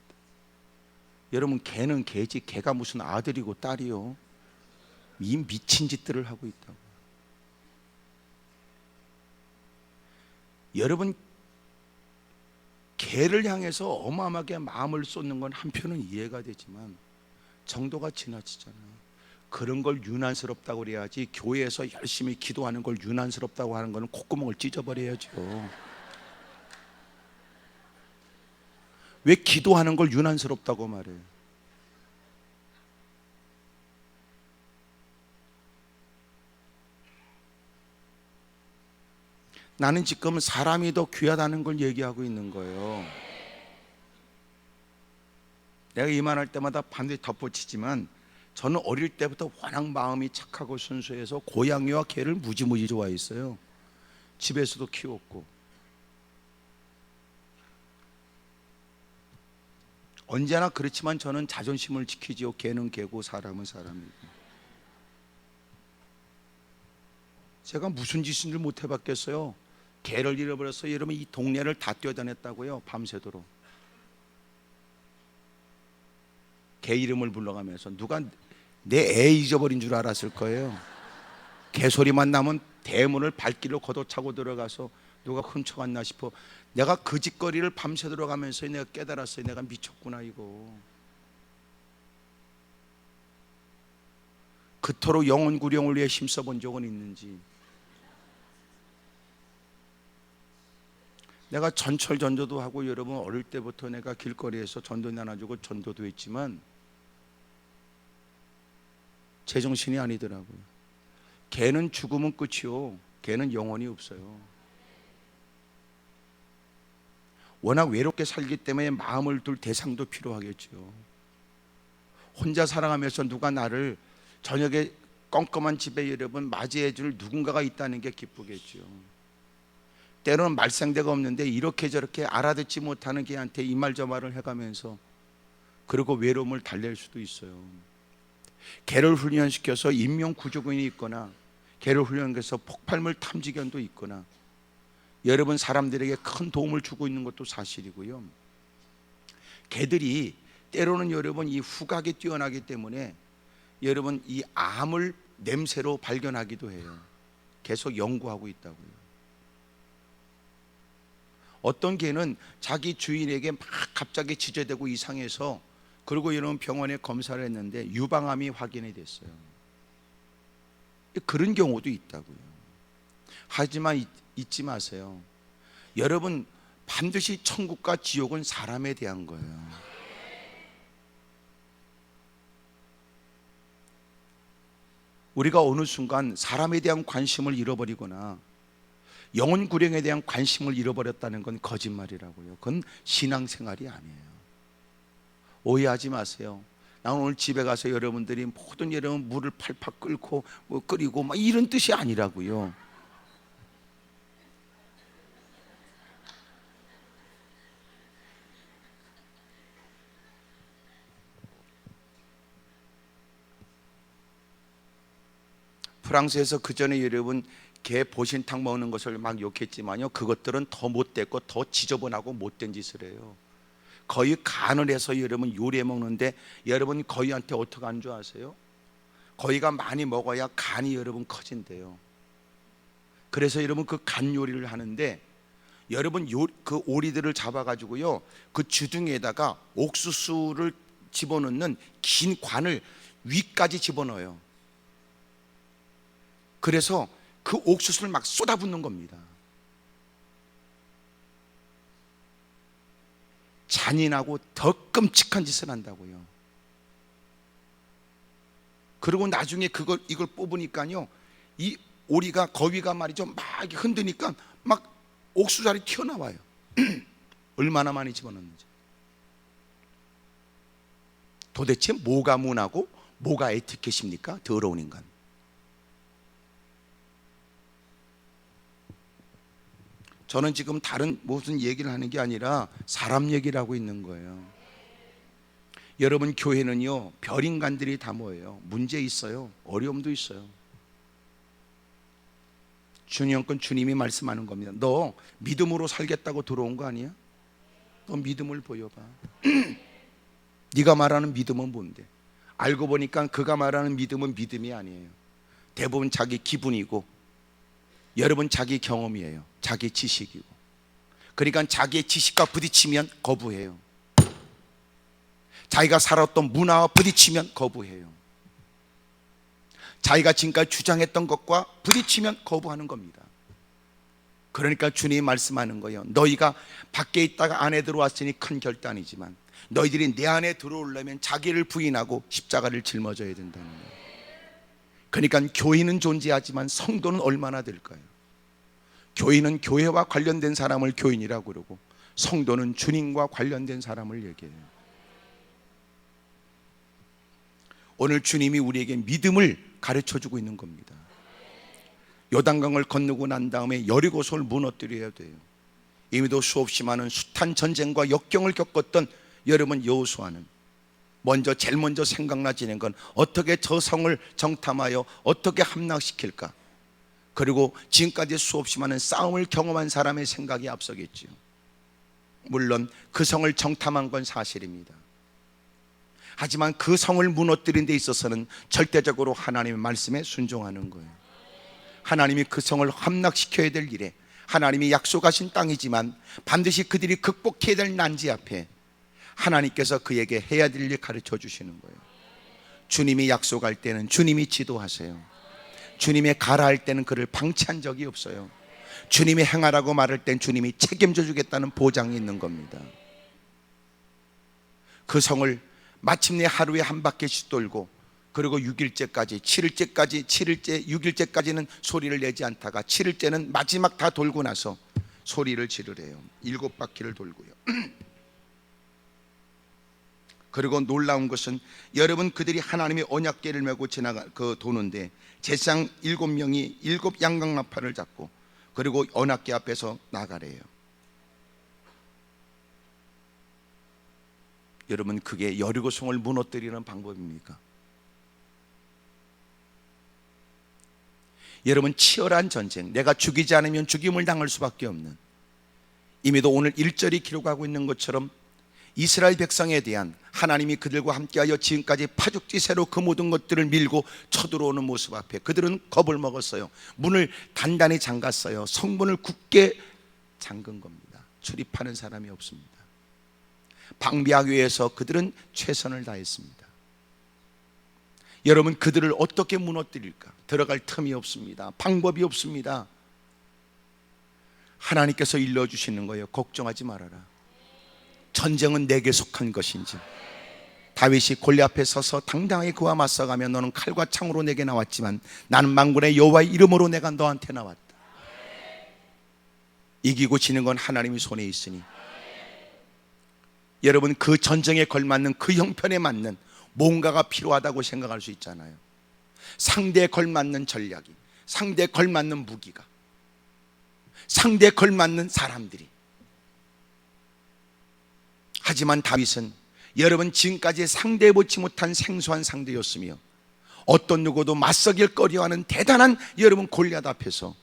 여러분, 개는 개지 개가 무슨 아들이고 딸이요. 이 미친 짓들을 하고 있다고. 여러분, 개를 향해서 어마어마하게 마음을 쏟는 건 한편은 이해가 되지만 정도가 지나치잖아요. 그런 걸 유난스럽다고 그래야지. 교회에서 열심히 기도하는 걸 유난스럽다고 하는 거는 콧구멍을 찢어버려야죠. 왜 기도하는 걸 유난스럽다고 말해요? 나는 지금 사람이 더 귀하다는 걸 얘기하고 있는 거예요. 내가 이 말 할 때마다 반드시 덧붙이지만 저는 어릴 때부터 워낙 마음이 착하고 순수해서 고양이와 개를 무지무지 좋아했어요. 집에서도 키웠고. 언제나 그렇지만 저는 자존심을 지키지요. 개는 개고 사람은 사람이고. 제가 무슨 짓을 못 해봤겠어요. 개를 잃어버렸어요. 여러분, 이 동네를 다 뛰어다녔다고요. 밤새도록. 개 이름을 불러가면서 누가 내 애 잊어버린 줄 알았을 거예요. 개소리만 나면 대문을 발길로 걷어차고 들어가서 누가 훔쳐갔나 싶어. 내가 그 짓거리를 밤새 들어가면서 내가 깨달았어요. 내가 미쳤구나 이거. 그토록 영혼 구령을 위해 힘써본 적은 있는지. 내가 전철 전도도 하고 여러분, 어릴 때부터 내가 길거리에서 전도 나눠주고 전도도 했지만 제정신이 아니더라고요. 개는 죽으면 끝이요. 개는 영혼이 없어요. 워낙 외롭게 살기 때문에 마음을 둘 대상도 필요하겠죠. 혼자 살아가면서 누가 나를 저녁에 껌껌한 집에 여러분 맞이해 줄 누군가가 있다는 게 기쁘겠죠. 때로는 말상대가 없는데 이렇게 저렇게 알아듣지 못하는 개한테 이 말 저 말을 해가면서 그리고 외로움을 달랠 수도 있어요. 개를 훈련시켜서 인명구조군이 있거나 개를 훈련해서 폭발물 탐지견도 있거나 여러분 사람들에게 큰 도움을 주고 있는 것도 사실이고요. 개들이 때로는 여러분 이 후각이 뛰어나기 때문에 여러분 이 암을 냄새로 발견하기도 해요. 계속 연구하고 있다고요. 어떤 개는 자기 주인에게 막 갑자기 지저대고 이상해서 그리고 여러분 병원에 검사를 했는데 유방암이 확인이 됐어요. 그런 경우도 있다고요. 하지만 잊지 마세요. 여러분, 반드시 천국과 지옥은 사람에 대한 거예요. 우리가 어느 순간 사람에 대한 관심을 잃어버리거나 영혼 구령에 대한 관심을 잃어버렸다는 건 거짓말이라고요. 그건 신앙생활이 아니에요. 오해하지 마세요. 나는 오늘 집에 가서 여러분들이 모든 여러분 물을 팔팔 끓고 뭐 끓이고 막 이런 뜻이 아니라고요. 프랑스에서 그 전에 여러분 개 보신탕 먹는 것을 막 욕했지만요, 그것들은 더 못됐고 더 지저분하고 못된 짓을 해요. 거의 간을 해서 여러분 요리해 먹는데 여러분 거위한테 어떻게 하는 줄 아세요? 거위가 많이 먹어야 간이 여러분 커진대요. 그래서 여러분 그 간 요리를 하는데 여러분 그 오리들을 잡아가지고요 그 주둥이에다가 옥수수를 집어넣는 긴 관을 위까지 집어넣어요. 그래서 그 옥수수를 막 쏟아붓는 겁니다. 잔인하고 더 끔찍한 짓을 한다고요. 그리고 나중에 이걸 뽑으니까요 이 오리가 거위가 말이죠 막 흔드니까 막 옥수수알이 튀어나와요. 얼마나 많이 집어넣는지. 도대체 뭐가 문화고 뭐가 에티켓입니까? 더러운 인간. 저는 지금 다른 무슨 얘기를 하는 게 아니라 사람 얘기를 하고 있는 거예요. 여러분, 교회는요, 별인간들이 다 모여요. 문제 있어요. 어려움도 있어요. 주님건 주님이 말씀하는 겁니다. 너 믿음으로 살겠다고 들어온 거 아니야? 너 믿음을 보여봐. 네가 말하는 믿음은 뭔데? 알고 보니까 그가 말하는 믿음은 믿음이 아니에요. 대부분 자기 기분이고, 여러분 자기 경험이에요. 자기 지식이고. 그러니까 자기의 지식과 부딪히면 거부해요. 자기가 살았던 문화와 부딪히면 거부해요. 자기가 지금까지 주장했던 것과 부딪히면 거부하는 겁니다. 그러니까 주님이 말씀하는 거예요. 너희가 밖에 있다가 안에 들어왔으니 큰 결단이지만 너희들이 내 안에 들어오려면 자기를 부인하고 십자가를 짊어져야 된다는 거예요. 그러니까 교인은 존재하지만 성도는 얼마나 될까요? 교인은 교회와 관련된 사람을 교인이라고 그러고, 성도는 주님과 관련된 사람을 얘기해요. 오늘 주님이 우리에게 믿음을 가르쳐주고 있는 겁니다. 요단강을 건너고 난 다음에 여리고성을 무너뜨려야 돼요. 이미도 수없이 많은 숱한 전쟁과 역경을 겪었던 여러분 여호수아는 제일 먼저 생각나지는 건 어떻게 저 성을 정탐하여 어떻게 함락시킬까? 그리고 지금까지 수없이 많은 싸움을 경험한 사람의 생각이 앞서겠지요. 물론 그 성을 정탐한 건 사실입니다. 하지만 그 성을 무너뜨린 데 있어서는 절대적으로 하나님의 말씀에 순종하는 거예요. 하나님이 그 성을 함락시켜야 될 일에, 하나님이 약속하신 땅이지만 반드시 그들이 극복해야 될 난지 앞에 하나님께서 그에게 해야 될 일 가르쳐 주시는 거예요. 주님이 약속할 때는 주님이 지도하세요. 주님이 가라 할 때는 그를 방치한 적이 없어요. 주님이 행하라고 말할 땐 주님이 책임져 주겠다는 보장이 있는 겁니다. 그 성을 마침내 하루에 한 바퀴씩 돌고, 그리고 6일째까지 6일째까지는 소리를 내지 않다가 7일째는 마지막 다 돌고 나서 소리를 지르래요. 7바퀴를 돌고요. 그리고 놀라운 것은 여러분, 그들이 하나님의 언약궤를 메고 도는데 제사장 7명이 7양강나팔을 잡고 그리고 언약궤 앞에서 나가래요. 여러분, 그게 여리고성을 무너뜨리는 방법입니까? 여러분, 치열한 전쟁, 내가 죽이지 않으면 죽임을 당할 수밖에 없는, 이미도 오늘 1절이 기록하고 있는 것처럼 이스라엘 백성에 대한 하나님이 그들과 함께하여 지금까지 파죽지세로 그 모든 것들을 밀고 쳐들어오는 모습 앞에 그들은 겁을 먹었어요. 문을 단단히 잠갔어요. 성문을 굳게 잠근 겁니다. 출입하는 사람이 없습니다. 방비하기 위해서 그들은 최선을 다했습니다. 여러분, 그들을 어떻게 무너뜨릴까? 들어갈 틈이 없습니다. 방법이 없습니다. 하나님께서 일러주시는 거예요. 걱정하지 말아라. 전쟁은 내게 속한 것인지. 다윗이 골리앗 앞에 서서 당당하게 그와 맞서가며 너는 칼과 창으로 내게 나왔지만 나는 만군의 여호와의 이름으로 내가 너한테 나왔다. 이기고 지는 건 하나님의 손에 있으니, 여러분, 그 전쟁에 걸맞는 그 형편에 맞는 뭔가가 필요하다고 생각할 수 있잖아요. 상대에 걸맞는 전략이, 상대에 걸맞는 무기가, 상대에 걸맞는 사람들이. 하지만 다윗은 여러분, 지금까지 상대해보지 못한 생소한 상대였으며 어떤 누구도 맞서길 꺼려하는 대단한 여러분 골리앗 앞에서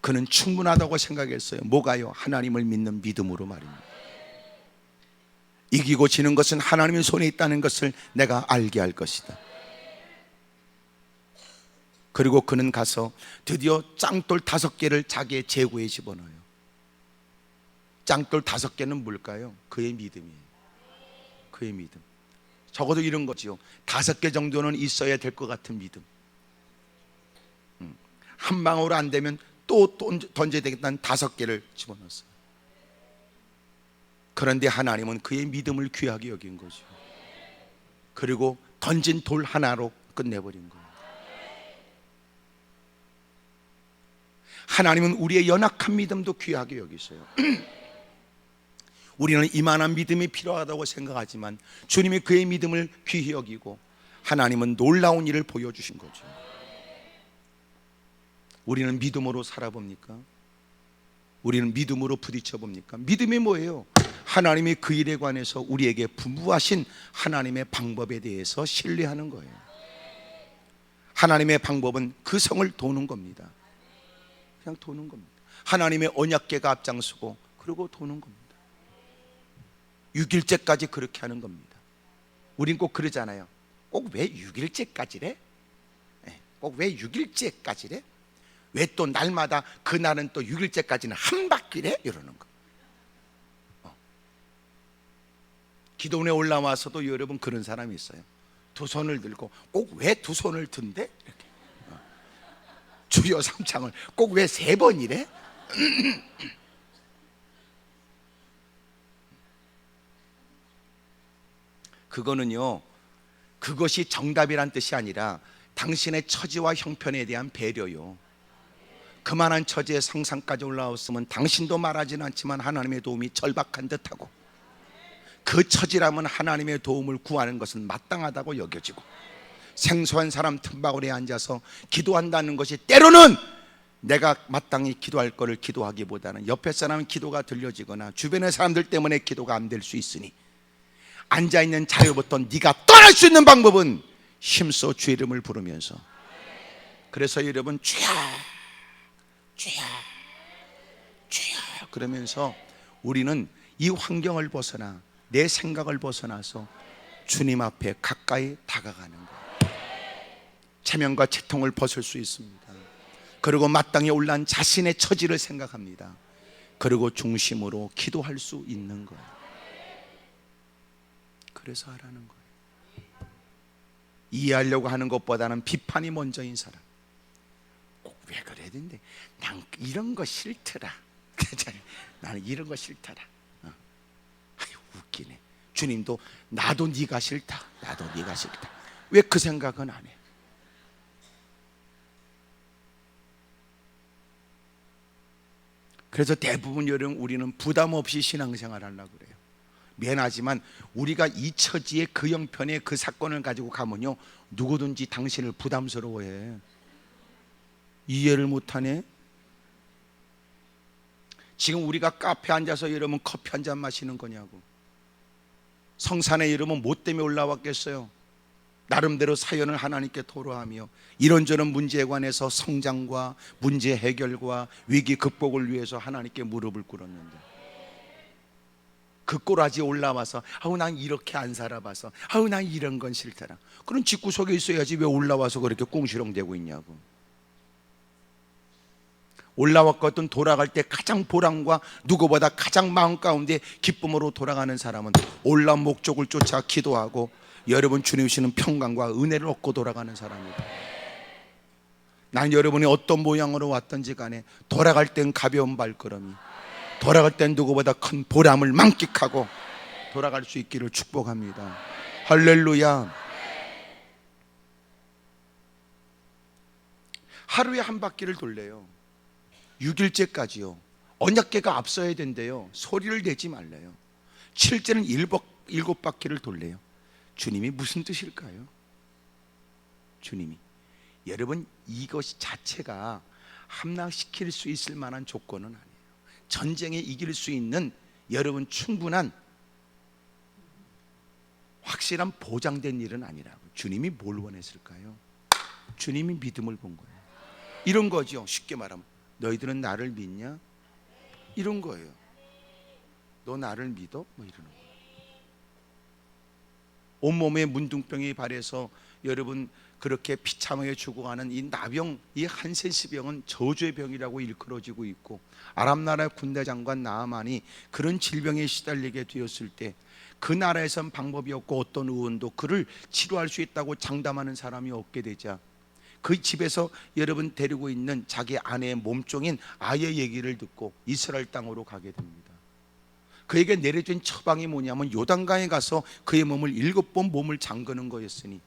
그는 충분하다고 생각했어요. 뭐가요? 하나님을 믿는 믿음으로 말입니다. 이기고 지는 것은 하나님의 손에 있다는 것을 내가 알게 할 것이다. 그리고 그는 가서 드디어 짱돌 5개를 자기의 제구에 집어넣어요. 짱돌 5개는 뭘까요? 그의 믿음이에요. 그의 믿음. 적어도 이런 거지요. 5개 정도는 있어야 될 것 같은 믿음. 한 방으로 안 되면 또 던져야 되겠다는 5개를 집어넣었어요. 그런데 하나님은 그의 믿음을 귀하게 여긴 거죠. 그리고 던진 돌 하나로 끝내버린 거예요. 하나님은 우리의 연약한 믿음도 귀하게 여기세요. 우리는 이만한 믿음이 필요하다고 생각하지만 주님이 그의 믿음을 귀히 여기고 하나님은 놀라운 일을 보여주신 거죠. 우리는 믿음으로 살아봅니까? 우리는 믿음으로 부딪혀 봅니까? 믿음이 뭐예요? 하나님이 그 일에 관해서 우리에게 분부하신 하나님의 방법에 대해서 신뢰하는 거예요. 하나님의 방법은 그 성을 도는 겁니다. 그냥 도는 겁니다. 하나님의 언약궤가 앞장서고 그리고 도는 겁니다. 6일째까지 그렇게 하는 겁니다. 우린 꼭 그러잖아요. 꼭 왜 6일째까지래? 꼭 왜 6일째까지래? 왜 또 날마다 그날은 또 6일째까지는 한 바퀴래? 이러는 거. 기도원에 올라와서도 여러분 그런 사람이 있어요. 두 손을 들고 꼭 왜 두 손을 든대? 이렇게. 주여 삼창을 꼭 왜 3번이래? 그거는요, 그것이 정답이란 뜻이 아니라 당신의 처지와 형편에 대한 배려요. 그만한 처지의 상상까지 올라왔으면 당신도 말하지는 않지만 하나님의 도움이 절박한 듯하고, 그 처지라면 하나님의 도움을 구하는 것은 마땅하다고 여겨지고, 생소한 사람 틈바구니에 앉아서 기도한다는 것이 때로는 내가 마땅히 기도할 거를 기도하기보다는 옆에 사람의 기도가 들려지거나 주변의 사람들 때문에 기도가 안 될 수 있으니, 앉아있는 자리로부터 네가 떠날 수 있는 방법은 힘써 주 이름을 부르면서, 그래서 여러분 주야 주야 주야 그러면서 우리는 이 환경을 벗어나 내 생각을 벗어나서 주님 앞에 가까이 다가가는 거예요. 체면과 채통을 벗을 수 있습니다. 그리고 마땅히 올라온 자신의 처지를 생각합니다. 그리고 중심으로 기도할 수 있는 거예요. 그래서 하라는 거예요. 이해하려고 하는 것보다는 비판이 먼저인 사람. 꼭 왜 그래야 되는데, 난 이런 거 싫더라. 나는 이런 거 싫더라. 아유, 웃기네. 주님도 나도 네가 싫다. 나도 네가 싫다. 왜 그 생각은 안 해? 그래서 대부분 여러분 우리는 부담 없이 신앙생활 하려고 그래요. 미안하지만 우리가 이 처지의 그 형편에 그 사건을 가지고 가면요, 누구든지 당신을 부담스러워해. 이해를 못하네. 지금 우리가 카페에 앉아서 여러분 커피 한 잔 마시는 거냐고. 성산에 여러분 뭐 때문에 올라왔겠어요? 나름대로 사연을 하나님께 토로하며 이런저런 문제에 관해서 성장과 문제 해결과 위기 극복을 위해서 하나님께 무릎을 꿇었는데, 그 꼬라지 올라와서 아우 난 이렇게 안 살아봐서 아우 난 이런 건 싫더라. 그런 집구석에 있어야지 왜 올라와서 그렇게 꽁시렁대고 있냐고. 올라왔거든 돌아갈 때 가장 보람과 누구보다 가장 마음 가운데 기쁨으로 돌아가는 사람은 올라온 목적을 쫓아 기도하고 여러분 주님 주시는 평강과 은혜를 얻고 돌아가는 사람이다. 난 여러분이 어떤 모양으로 왔든지 간에 돌아갈 땐 가벼운 발걸음이, 돌아갈 땐 누구보다 큰 보람을 만끽하고 돌아갈 수 있기를 축복합니다. 할렐루야. 하루에 한 바퀴를 돌래요. 6일째까지요. 언약궤가 앞서야 된대요. 소리를 내지 말래요. 7일째는 7바퀴를 돌래요. 주님이 무슨 뜻일까요? 주님이, 여러분 이것 자체가 함락시킬 수 있을 만한 조건은 아니에요. 전쟁에 이길 수 있는 여러분 충분한 확실한 보장된 일은 아니라고. 주님이 뭘 원했을까요? 주님이 믿음을 본 거예요. 이런 거죠. 쉽게 말하면 너희들은 나를 믿냐? 이런 거예요. 너 나를 믿어? 뭐 이러는 거예요. 온몸에 문둥병이 발해서 여러분 그렇게 비참하게 죽어가는 이 나병, 이 한센시병은 저주의 병이라고 일컬어지고 있고, 아람 나라의 군대 장관 나아만이 그런 질병에 시달리게 되었을 때 그 나라에선 방법이 없고 어떤 의원도 그를 치료할 수 있다고 장담하는 사람이 없게 되자 그 집에서 여러분 데리고 있는 자기 아내의 몸종인 아이의 얘기를 듣고 이스라엘 땅으로 가게 됩니다. 그에게 내려진 처방이 뭐냐면 요단강에 가서 그의 몸을 7번 몸을 잠그는 거였으니,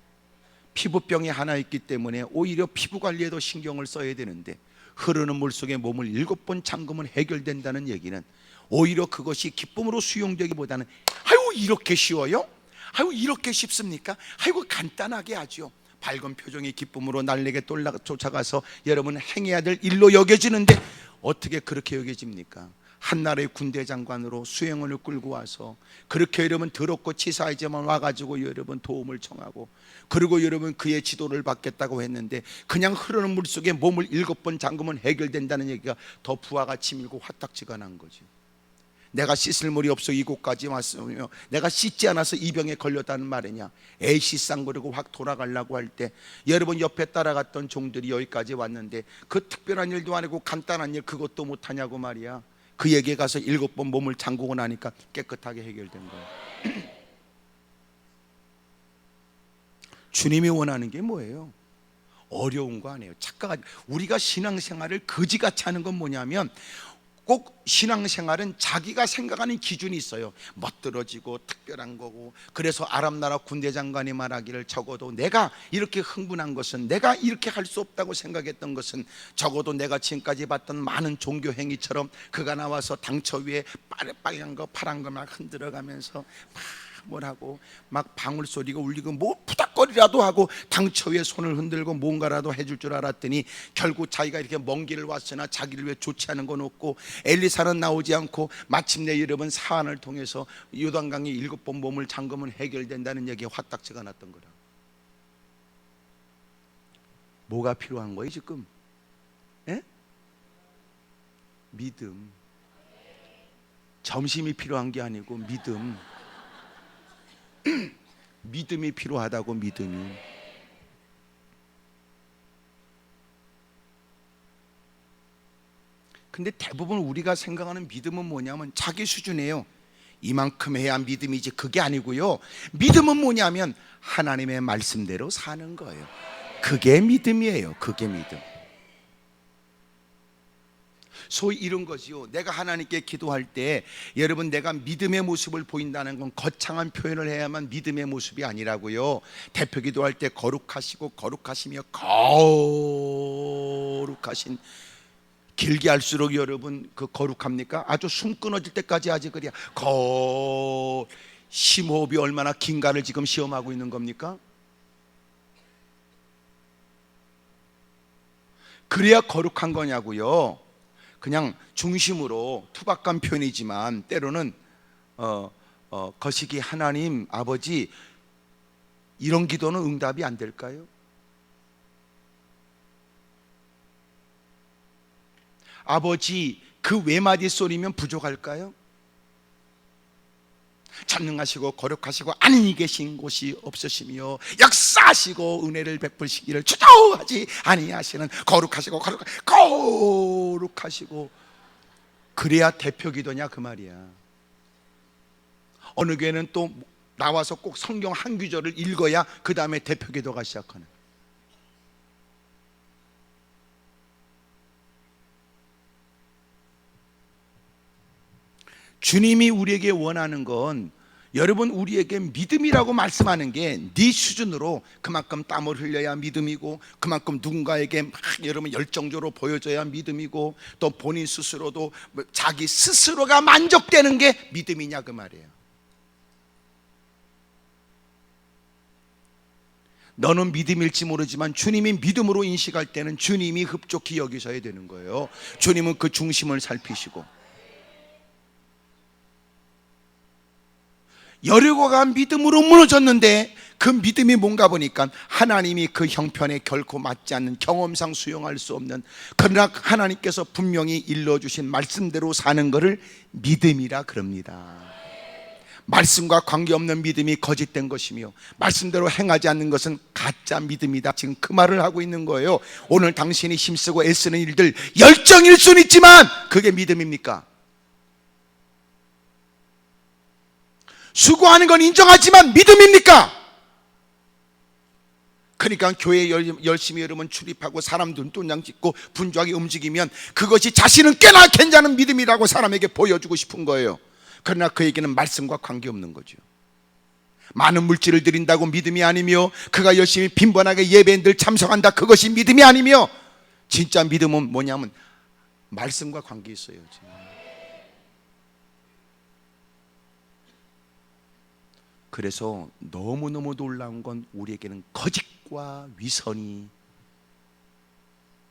피부병이 하나 있기 때문에 오히려 피부 관리에도 신경을 써야 되는데 흐르는 물 속에 몸을 7번 잠그면 해결된다는 얘기는 오히려 그것이 기쁨으로 수용되기보다는 아이고 이렇게 쉬워요? 아이고 이렇게 쉽습니까? 아이고 간단하게 하죠. 밝은 표정이 기쁨으로 날에게 쫓아가서 여러분 행해야 될 일로 여겨지는데 어떻게 그렇게 여겨집니까? 한나라의 군대 장관으로 수행원을 끌고 와서 그렇게 여러분 더럽고 치사하지만 와가지고 여러분 도움을 청하고, 그리고 여러분 그의 지도를 받겠다고 했는데 그냥 흐르는 물 속에 몸을 7번 잠그면 해결된다는 얘기가 더 부하가 치밀고 화딱지가 난 거지. 내가 씻을 물이 없어 이곳까지 왔으며 내가 씻지 않아서 이 병에 걸렸다는 말이냐. 에이씨 쌍거리고 확 돌아가려고 할 때 여러분 옆에 따라갔던 종들이 여기까지 왔는데 그 특별한 일도 아니고 간단한 일 그것도 못하냐고 말이야. 그에게 가서 7번 몸을 잠그고 나니까 깨끗하게 해결된 거야. 주님이 원하는 게 뭐예요? 어려운 거 아니에요. 착각하지. 우리가 신앙생활을 거지같이 하는 건 뭐냐면, 꼭 신앙생활은 자기가 생각하는 기준이 있어요. 멋들어지고 특별한 거고. 그래서 아랍나라 군대 장관이 말하기를, 적어도 내가 이렇게 흥분한 것은, 내가 이렇게 할 수 없다고 생각했던 것은, 적어도 내가 지금까지 봤던 많은 종교 행위처럼 그가 나와서 당처 위에 빨간 거 파란 거 막 흔들어가면서 막 뭐라고 막 방울소리가 울리고 뭐 푸닥거리라도 하고 당처 위에 손을 흔들고 뭔가라도 해줄 줄 알았더니 결국 자기가 이렇게 먼 길을 왔으나 자기를 위해 좋지 않은 건 없고, 엘리사는 나오지 않고 마침내 여러분 사안을 통해서 요단강에 7번 몸을 잠그면 해결된다는 얘기에 화딱지가 났던 거라. 뭐가 필요한 거예요 지금? 에? 믿음. 점심이 필요한 게 아니고 믿음. 믿음이 필요하다고. 믿음이. 근데 대부분 우리가 생각하는 믿음은 뭐냐면 자기 수준이에요. 이만큼 해야 믿음이지, 그게 아니고요. 믿음은 뭐냐면 하나님의 말씀대로 사는 거예요. 그게 믿음이에요. 그게 믿음. 소위 이런 거지요. 내가 하나님께 기도할 때 여러분 내가 믿음의 모습을 보인다는 건 거창한 표현을 해야만 믿음의 모습이 아니라고요. 대표 기도할 때 거룩하시고 거룩하시며 거룩하신, 길게 할수록 여러분 그 거룩합니까? 아주 숨 끊어질 때까지 아직 그래야 심호흡이 얼마나 긴가를 지금 시험하고 있는 겁니까? 그래야 거룩한 거냐고요. 그냥 중심으로 투박한 표현이지만 때로는 거시기 하나님 아버지, 이런 기도는 응답이 안 될까요? 아버지, 그 외마디 소리면 부족할까요? 전능하시고 거룩하시고 안이 계신 곳이 없으시며 역사하시고 은혜를 베푸시기를 주저하지 아니하시는 거룩하시고 그래야 대표 기도냐 그 말이야. 어느 교회는 또 나와서 꼭 성경 한 구절을 읽어야 그 다음에 대표 기도가 시작하는. 주님이 우리에게 원하는 건 여러분 우리에게 믿음이라고 말씀하는 게 네 수준으로 그만큼 땀을 흘려야 믿음이고, 그만큼 누군가에게 막 여러분 열정적으로 보여줘야 믿음이고, 또 본인 스스로도 자기 스스로가 만족되는 게 믿음이냐 그 말이에요. 너는 믿음일지 모르지만 주님이 믿음으로 인식할 때는 주님이 흡족히 여기셔야 되는 거예요. 주님은 그 중심을 살피시고. 여리고가 믿음으로 무너졌는데 그 믿음이 뭔가 보니까 하나님이 그 형편에 결코 맞지 않는, 경험상 수용할 수 없는, 그러나 하나님께서 분명히 일러주신 말씀대로 사는 것을 믿음이라 그럽니다. 말씀과 관계없는 믿음이 거짓된 것이며 말씀대로 행하지 않는 것은 가짜 믿음이다. 지금 그 말을 하고 있는 거예요. 오늘 당신이 힘쓰고 애쓰는 일들 열정일 수는 있지만 그게 믿음입니까? 수고하는 건 인정하지만 믿음입니까? 그러니까 교회에 열심히 여러분 출입하고 사람 눈동장 찍고 분주하게 움직이면 그것이 자신은 꽤나 괜찮은 믿음이라고 사람에게 보여주고 싶은 거예요. 그러나 그에게는 말씀과 관계없는 거죠. 많은 물질을 드린다고 믿음이 아니며, 그가 열심히 빈번하게 예배에 늘 참석한다, 그것이 믿음이 아니며, 진짜 믿음은 뭐냐면 말씀과 관계 있어요. 그래서 너무너무 놀라운 건 우리에게는 거짓과 위선이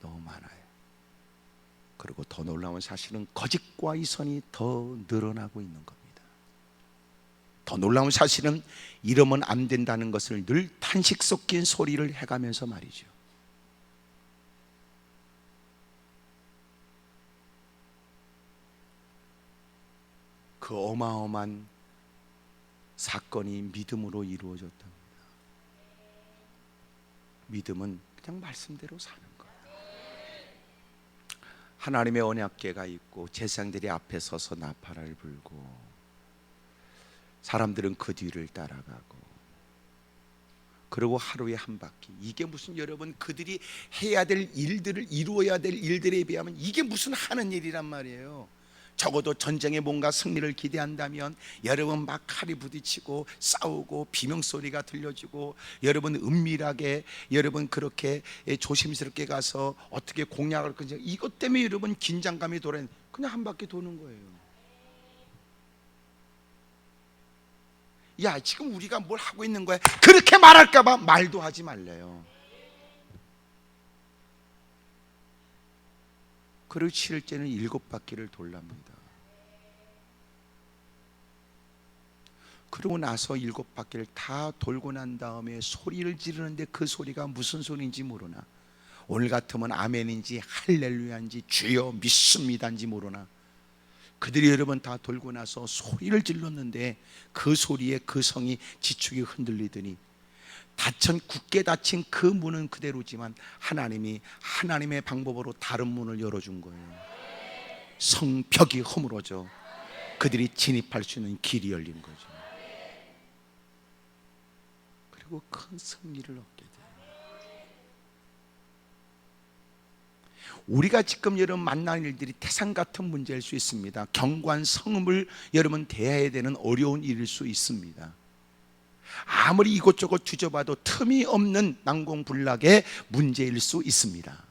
너무 많아요. 그리고 더 놀라운 사실은 거짓과 이선이 더 늘어나고 있는 겁니다. 더 놀라운 사실은 이러면 안 된다는 것을 늘 탄식 섞인 소리를 해가면서 말이죠. 그 어마어마한 사건이 믿음으로 이루어졌답니다. 믿음은 그냥 말씀대로 사는 거예요. 하나님의 언약궤가 있고 제사장들이 앞에 서서 나팔을 불고 사람들은 그 뒤를 따라가고, 그리고 하루에 한 바퀴. 이게 무슨, 여러분, 그들이 해야 될 일들을, 이루어야 될 일들에 비하면 이게 무슨 하는 일이란 말이에요. 적어도 전쟁에 뭔가 승리를 기대한다면 여러분 막 칼이 부딪히고 싸우고 비명소리가 들려지고, 여러분 은밀하게, 여러분 그렇게 조심스럽게 가서 어떻게 공략을 끊지, 이것 때문에 여러분 긴장감이 돌아. 그냥 한 바퀴 도는 거예요. 야, 지금 우리가 뭘 하고 있는 거야? 그렇게 말할까 봐 말도 하지 말래요. 그리고 실제는 7바퀴를 돌랍니다. 그러고 나서 7바퀴를 다 돌고 난 다음에 소리를 지르는데 그 소리가 무슨 소리인지 모르나, 오늘 같으면 아멘인지 할렐루야인지 주여 믿습니다인지 모르나, 그들이 여러분 다 돌고 나서 소리를 질렀는데 그 소리에 그 성이 지축이 흔들리더니 굳게 닫힌 그 문은 그대로지만 하나님이 하나님의 방법으로 다른 문을 열어준 거예요. 성벽이 허물어져 그들이 진입할 수 있는 길이 열린 거죠. 그리고 큰 승리를 얻게 돼요. 우리가 지금 여러분 만나는 일들이 태산 같은 문제일 수 있습니다. 경관 성음을 여러분 대해야 되는 어려운 일일 수 있습니다. 아무리 이곳저곳 뒤져봐도 틈이 없는 난공불락의 문제일 수 있습니다.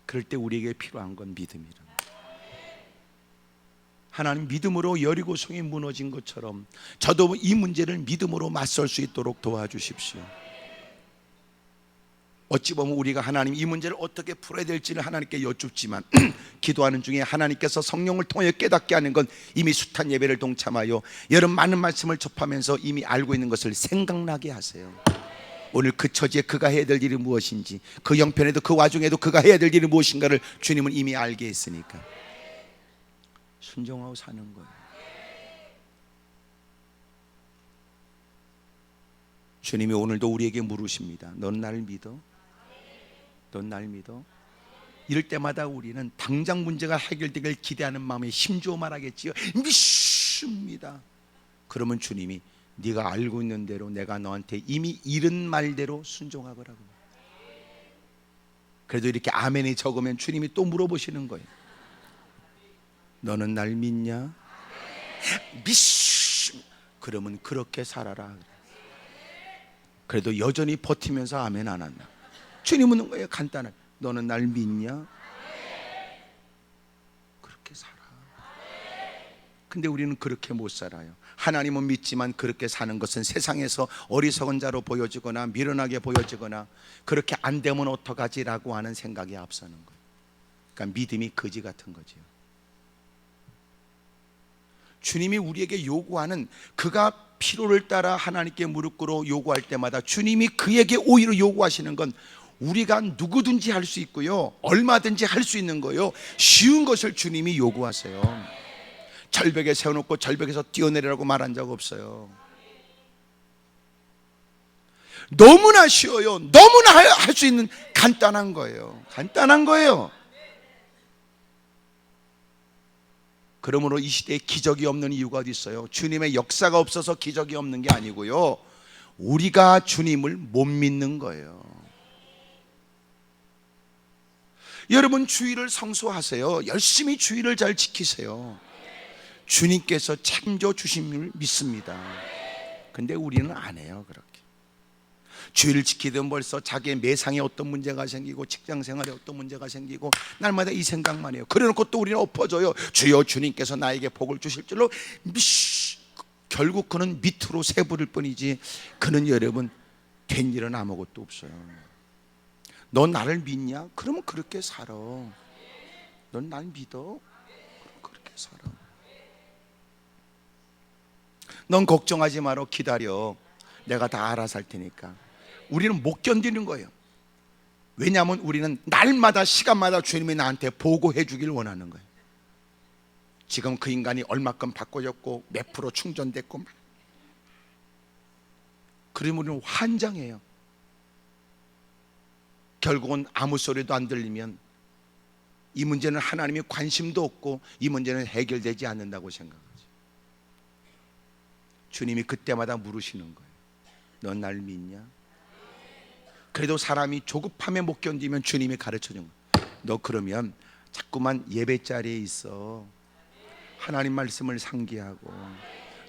그럴 때 우리에게 필요한 건 믿음이랍니다. 하나님, 믿음으로 여리고성이 무너진 것처럼 저도 이 문제를 믿음으로 맞설 수 있도록 도와주십시오. 어찌 보면 우리가 하나님 이 문제를 어떻게 풀어야 될지를 하나님께 여쭙지만 기도하는 중에 하나님께서 성령을 통해 깨닫게 하는 건 이미 숱한 예배를 동참하여 여러분 많은 말씀을 접하면서 이미 알고 있는 것을 생각나게 하세요. 오늘 그 처지에 그가 해야 될 일이 무엇인지, 그 형편에도 그 와중에도 그가 해야 될 일이 무엇인가를 주님은 이미 알게 했으니까 순종하고 사는 거예요. 주님이 오늘도 우리에게 물으십니다. 넌 나를 믿어? 넌 날 믿어? 이럴 때마다 우리는 당장 문제가 해결되길 기대하는 마음에 힘주어 말하겠지요. 믿습니다. 그러면 주님이 네가 알고 있는 대로 내가 너한테 이미 이른 말대로 순종하거라고. 그래도 이렇게 아멘이 적으면 주님이 또 물어보시는 거예요. 너는 날 믿냐? 믿습니다. 그러면 그렇게 살아라. 그래도 여전히 버티면서 아멘 안 한다. 주님 묻는 거예요. 간단하게. 너는 날 믿냐? 그렇게 살아. 근데 우리는 그렇게 못 살아요. 하나님은 믿지만 그렇게 사는 것은 세상에서 어리석은 자로 보여지거나 미련하게 보여지거나 그렇게 안 되면 어떡하지라고 하는 생각이 앞서는 거예요. 그러니까 믿음이 거지 같은 거죠. 주님이 우리에게 요구하는, 그가 필요를 따라 하나님께 무릎 꿇어 요구할 때마다 주님이 그에게 오히려 요구하시는 건 우리가 누구든지 할 수 있고요, 얼마든지 할 수 있는 거요, 쉬운 것을 주님이 요구하세요. 절벽에 세워놓고 절벽에서 뛰어내리라고 말한 적 없어요. 너무나 쉬워요. 너무나 할 수 있는 간단한 거예요. 간단한 거예요. 그러므로 이 시대에 기적이 없는 이유가 어디 있어요? 주님의 역사가 없어서 기적이 없는 게 아니고요, 우리가 주님을 못 믿는 거예요. 여러분 주의를 성수하세요. 열심히 주의를 잘 지키세요. 주님께서 책임져 주심을 믿습니다. 근데 우리는 안 해요. 그렇게 주의를 지키던 벌써 자기의 매상에 어떤 문제가 생기고 직장 생활에 어떤 문제가 생기고 날마다 이 생각만 해요. 그래놓고 또 우리는 엎어져요. 주여 주님께서 나에게 복을 주실 줄로 결국 그는 밑으로 새부를 뿐이지 그는 여러분 된 일은 아무것도 없어요. 너 나를 믿냐? 그러면 그렇게 살아. 넌 날 믿어? 그럼 그렇게 살아. 넌 걱정하지 마라. 기다려. 내가 다 알아서 할 테니까. 우리는 못 견디는 거예요. 왜냐하면 우리는 날마다 시간마다 주님이 나한테 보고해 주길 원하는 거예요. 지금 그 인간이 얼마큼 바꿔졌고 몇 프로 충전됐고, 그러면 우리는 환장해요. 결국은 아무 소리도 안 들리면 이 문제는 하나님이 관심도 없고 이 문제는 해결되지 않는다고 생각하죠. 주님이 그때마다 물으시는 거예요. 넌 날 믿냐? 그래도 사람이 조급함에 못 견디면 주님이 가르쳐 준 거예요. 너 그러면 자꾸만 예배 자리에 있어. 하나님 말씀을 상기하고.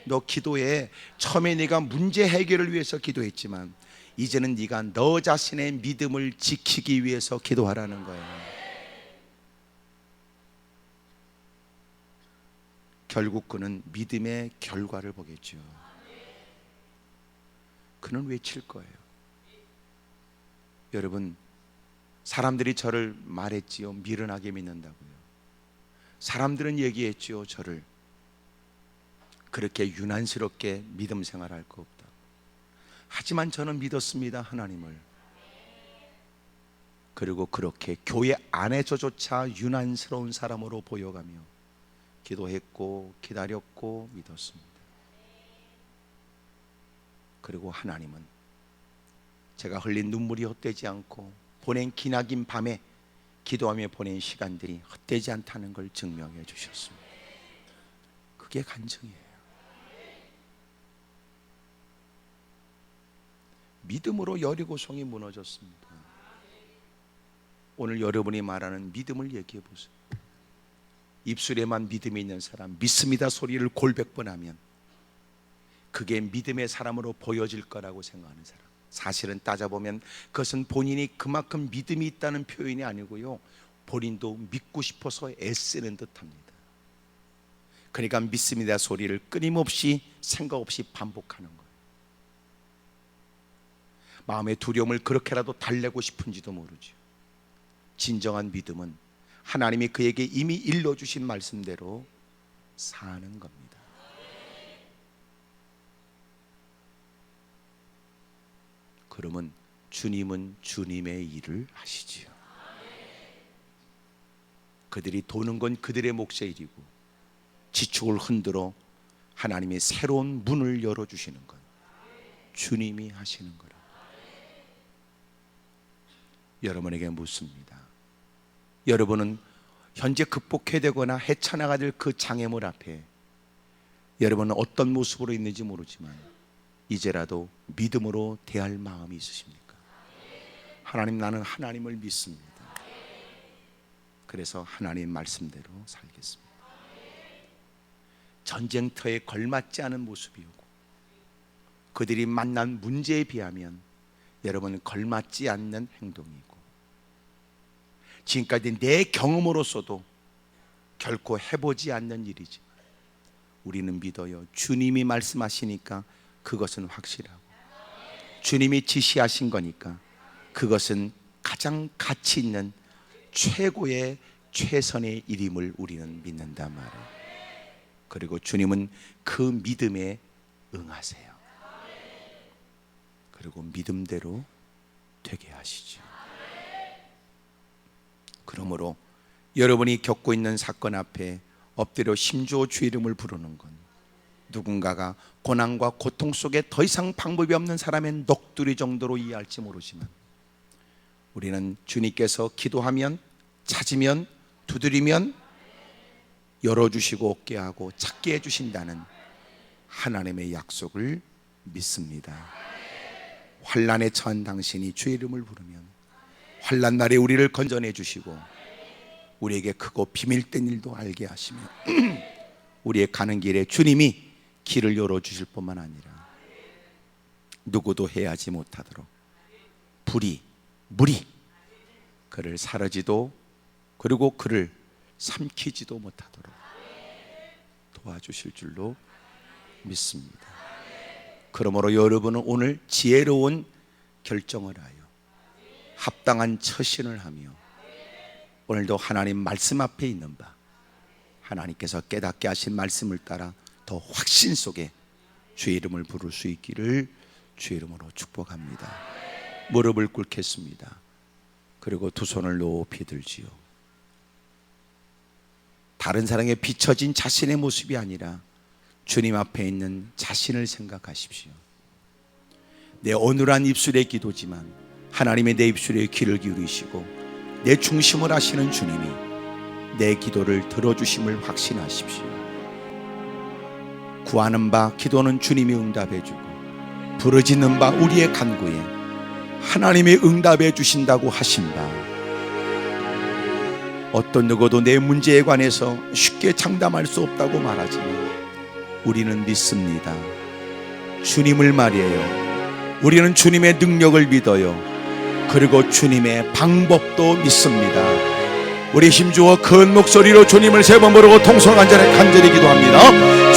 너 기도해. 처음에 네가 문제 해결을 위해서 기도했지만 이제는 네가 너 자신의 믿음을 지키기 위해서 기도하라는 거예요. 결국 그는 믿음의 결과를 보겠죠. 그는 외칠 거예요. 여러분, 사람들이 저를 말했지요. 미련하게 믿는다고요. 사람들은 얘기했지요. 저를 그렇게 유난스럽게 믿음 생활할 거 없다. 하지만 저는 믿었습니다. 하나님을. 그리고 그렇게 교회 안에서조차 유난스러운 사람으로 보여가며 기도했고 기다렸고 믿었습니다. 그리고 하나님은 제가 흘린 눈물이 헛되지 않고 보낸 기나긴 밤에 기도하며 보낸 시간들이 헛되지 않다는 걸 증명해 주셨습니다. 그게 간증이에요. 믿음으로 여리고성이 무너졌습니다. 오늘 여러분이 말하는 믿음을 얘기해 보세요. 입술에만 믿음이 있는 사람, 믿습니다 소리를 골백번 하면 그게 믿음의 사람으로 보여질 거라고 생각하는 사람, 사실은 따져보면 그것은 본인이 그만큼 믿음이 있다는 표현이 아니고요, 본인도 믿고 싶어서 애쓰는 듯합니다. 그러니까 믿습니다 소리를 끊임없이 생각 없이 반복하는 거예요. 마음의 두려움을 그렇게라도 달래고 싶은지도 모르죠. 진정한 믿음은 하나님이 그에게 이미 일러주신 말씀대로 사는 겁니다. 그러면 주님은 주님의 일을 하시지요. 그들이 도는 건 그들의 몫의 일이고 지축을 흔들어 하나님의 새로운 문을 열어주시는 건 주님이 하시는 거라. 여러분에게 묻습니다. 여러분은 현재 극복해야 되거나 헤쳐나가야 될 그 장애물 앞에 여러분은 어떤 모습으로 있는지 모르지만 이제라도 믿음으로 대할 마음이 있으십니까? 하나님, 나는 하나님을 믿습니다. 그래서 하나님 말씀대로 살겠습니다. 전쟁터에 걸맞지 않은 모습이오고 그들이 만난 문제에 비하면 여러분 걸맞지 않는 행동이고 지금까지 내 경험으로서도 결코 해보지 않는 일이지만 우리는 믿어요. 주님이 말씀하시니까 그것은 확실하고 주님이 지시하신 거니까 그것은 가장 가치 있는 최고의 최선의 일임을 우리는 믿는단 말이에요. 그리고 주님은 그 믿음에 응하세요. 그리고 믿음대로 되게 하시죠. 그러므로 여러분이 겪고 있는 사건 앞에 엎드려 심주어 주 이름을 부르는 건 누군가가 고난과 고통 속에 더 이상 방법이 없는 사람의 넋두리 정도로 이해할지 모르지만 우리는 주님께서 기도하면, 찾으면, 두드리면 열어주시고 얻게 하고 찾게 해주신다는 하나님의 약속을 믿습니다. 환난에 처한 당신이 주의 이름을 부르면 환난 날에 우리를 건져내 주시고 우리에게 크고 비밀된 일도 알게 하시며 우리의 가는 길에 주님이 길을 열어주실 뿐만 아니라 누구도 해하지 못하도록 불이, 물이 그를 사르지도 그리고 그를 삼키지도 못하도록 도와주실 줄로 믿습니다. 그러므로 여러분은 오늘 지혜로운 결정을 하여 합당한 처신을 하며 오늘도 하나님 말씀 앞에 있는 바 하나님께서 깨닫게 하신 말씀을 따라 더 확신 속에 주의 이름을 부를 수 있기를 주의 이름으로 축복합니다. 무릎을 꿇겠습니다. 그리고 두 손을 높이 들지요. 다른 사람에게 비춰진 자신의 모습이 아니라 주님 앞에 있는 자신을 생각하십시오. 내 어눌한 입술의 기도지만 하나님의 내 입술에 귀를 기울이시고 내 중심을 아시는 주님이 내 기도를 들어주심을 확신하십시오. 구하는 바 기도는 주님이 응답해 주고 부르짖는 바 우리의 간구에 하나님이 응답해 주신다고 하신 바, 어떤 누구도 내 문제에 관해서 쉽게 장담할 수 없다고 말하지만 우리는 믿습니다. 주님을 말이에요. 우리는 주님의 능력을 믿어요. 그리고 주님의 방법도 믿습니다. 우리 힘주어 큰 목소리로 주님을 세 번 부르고 통성간절히 간절히 기도합니다.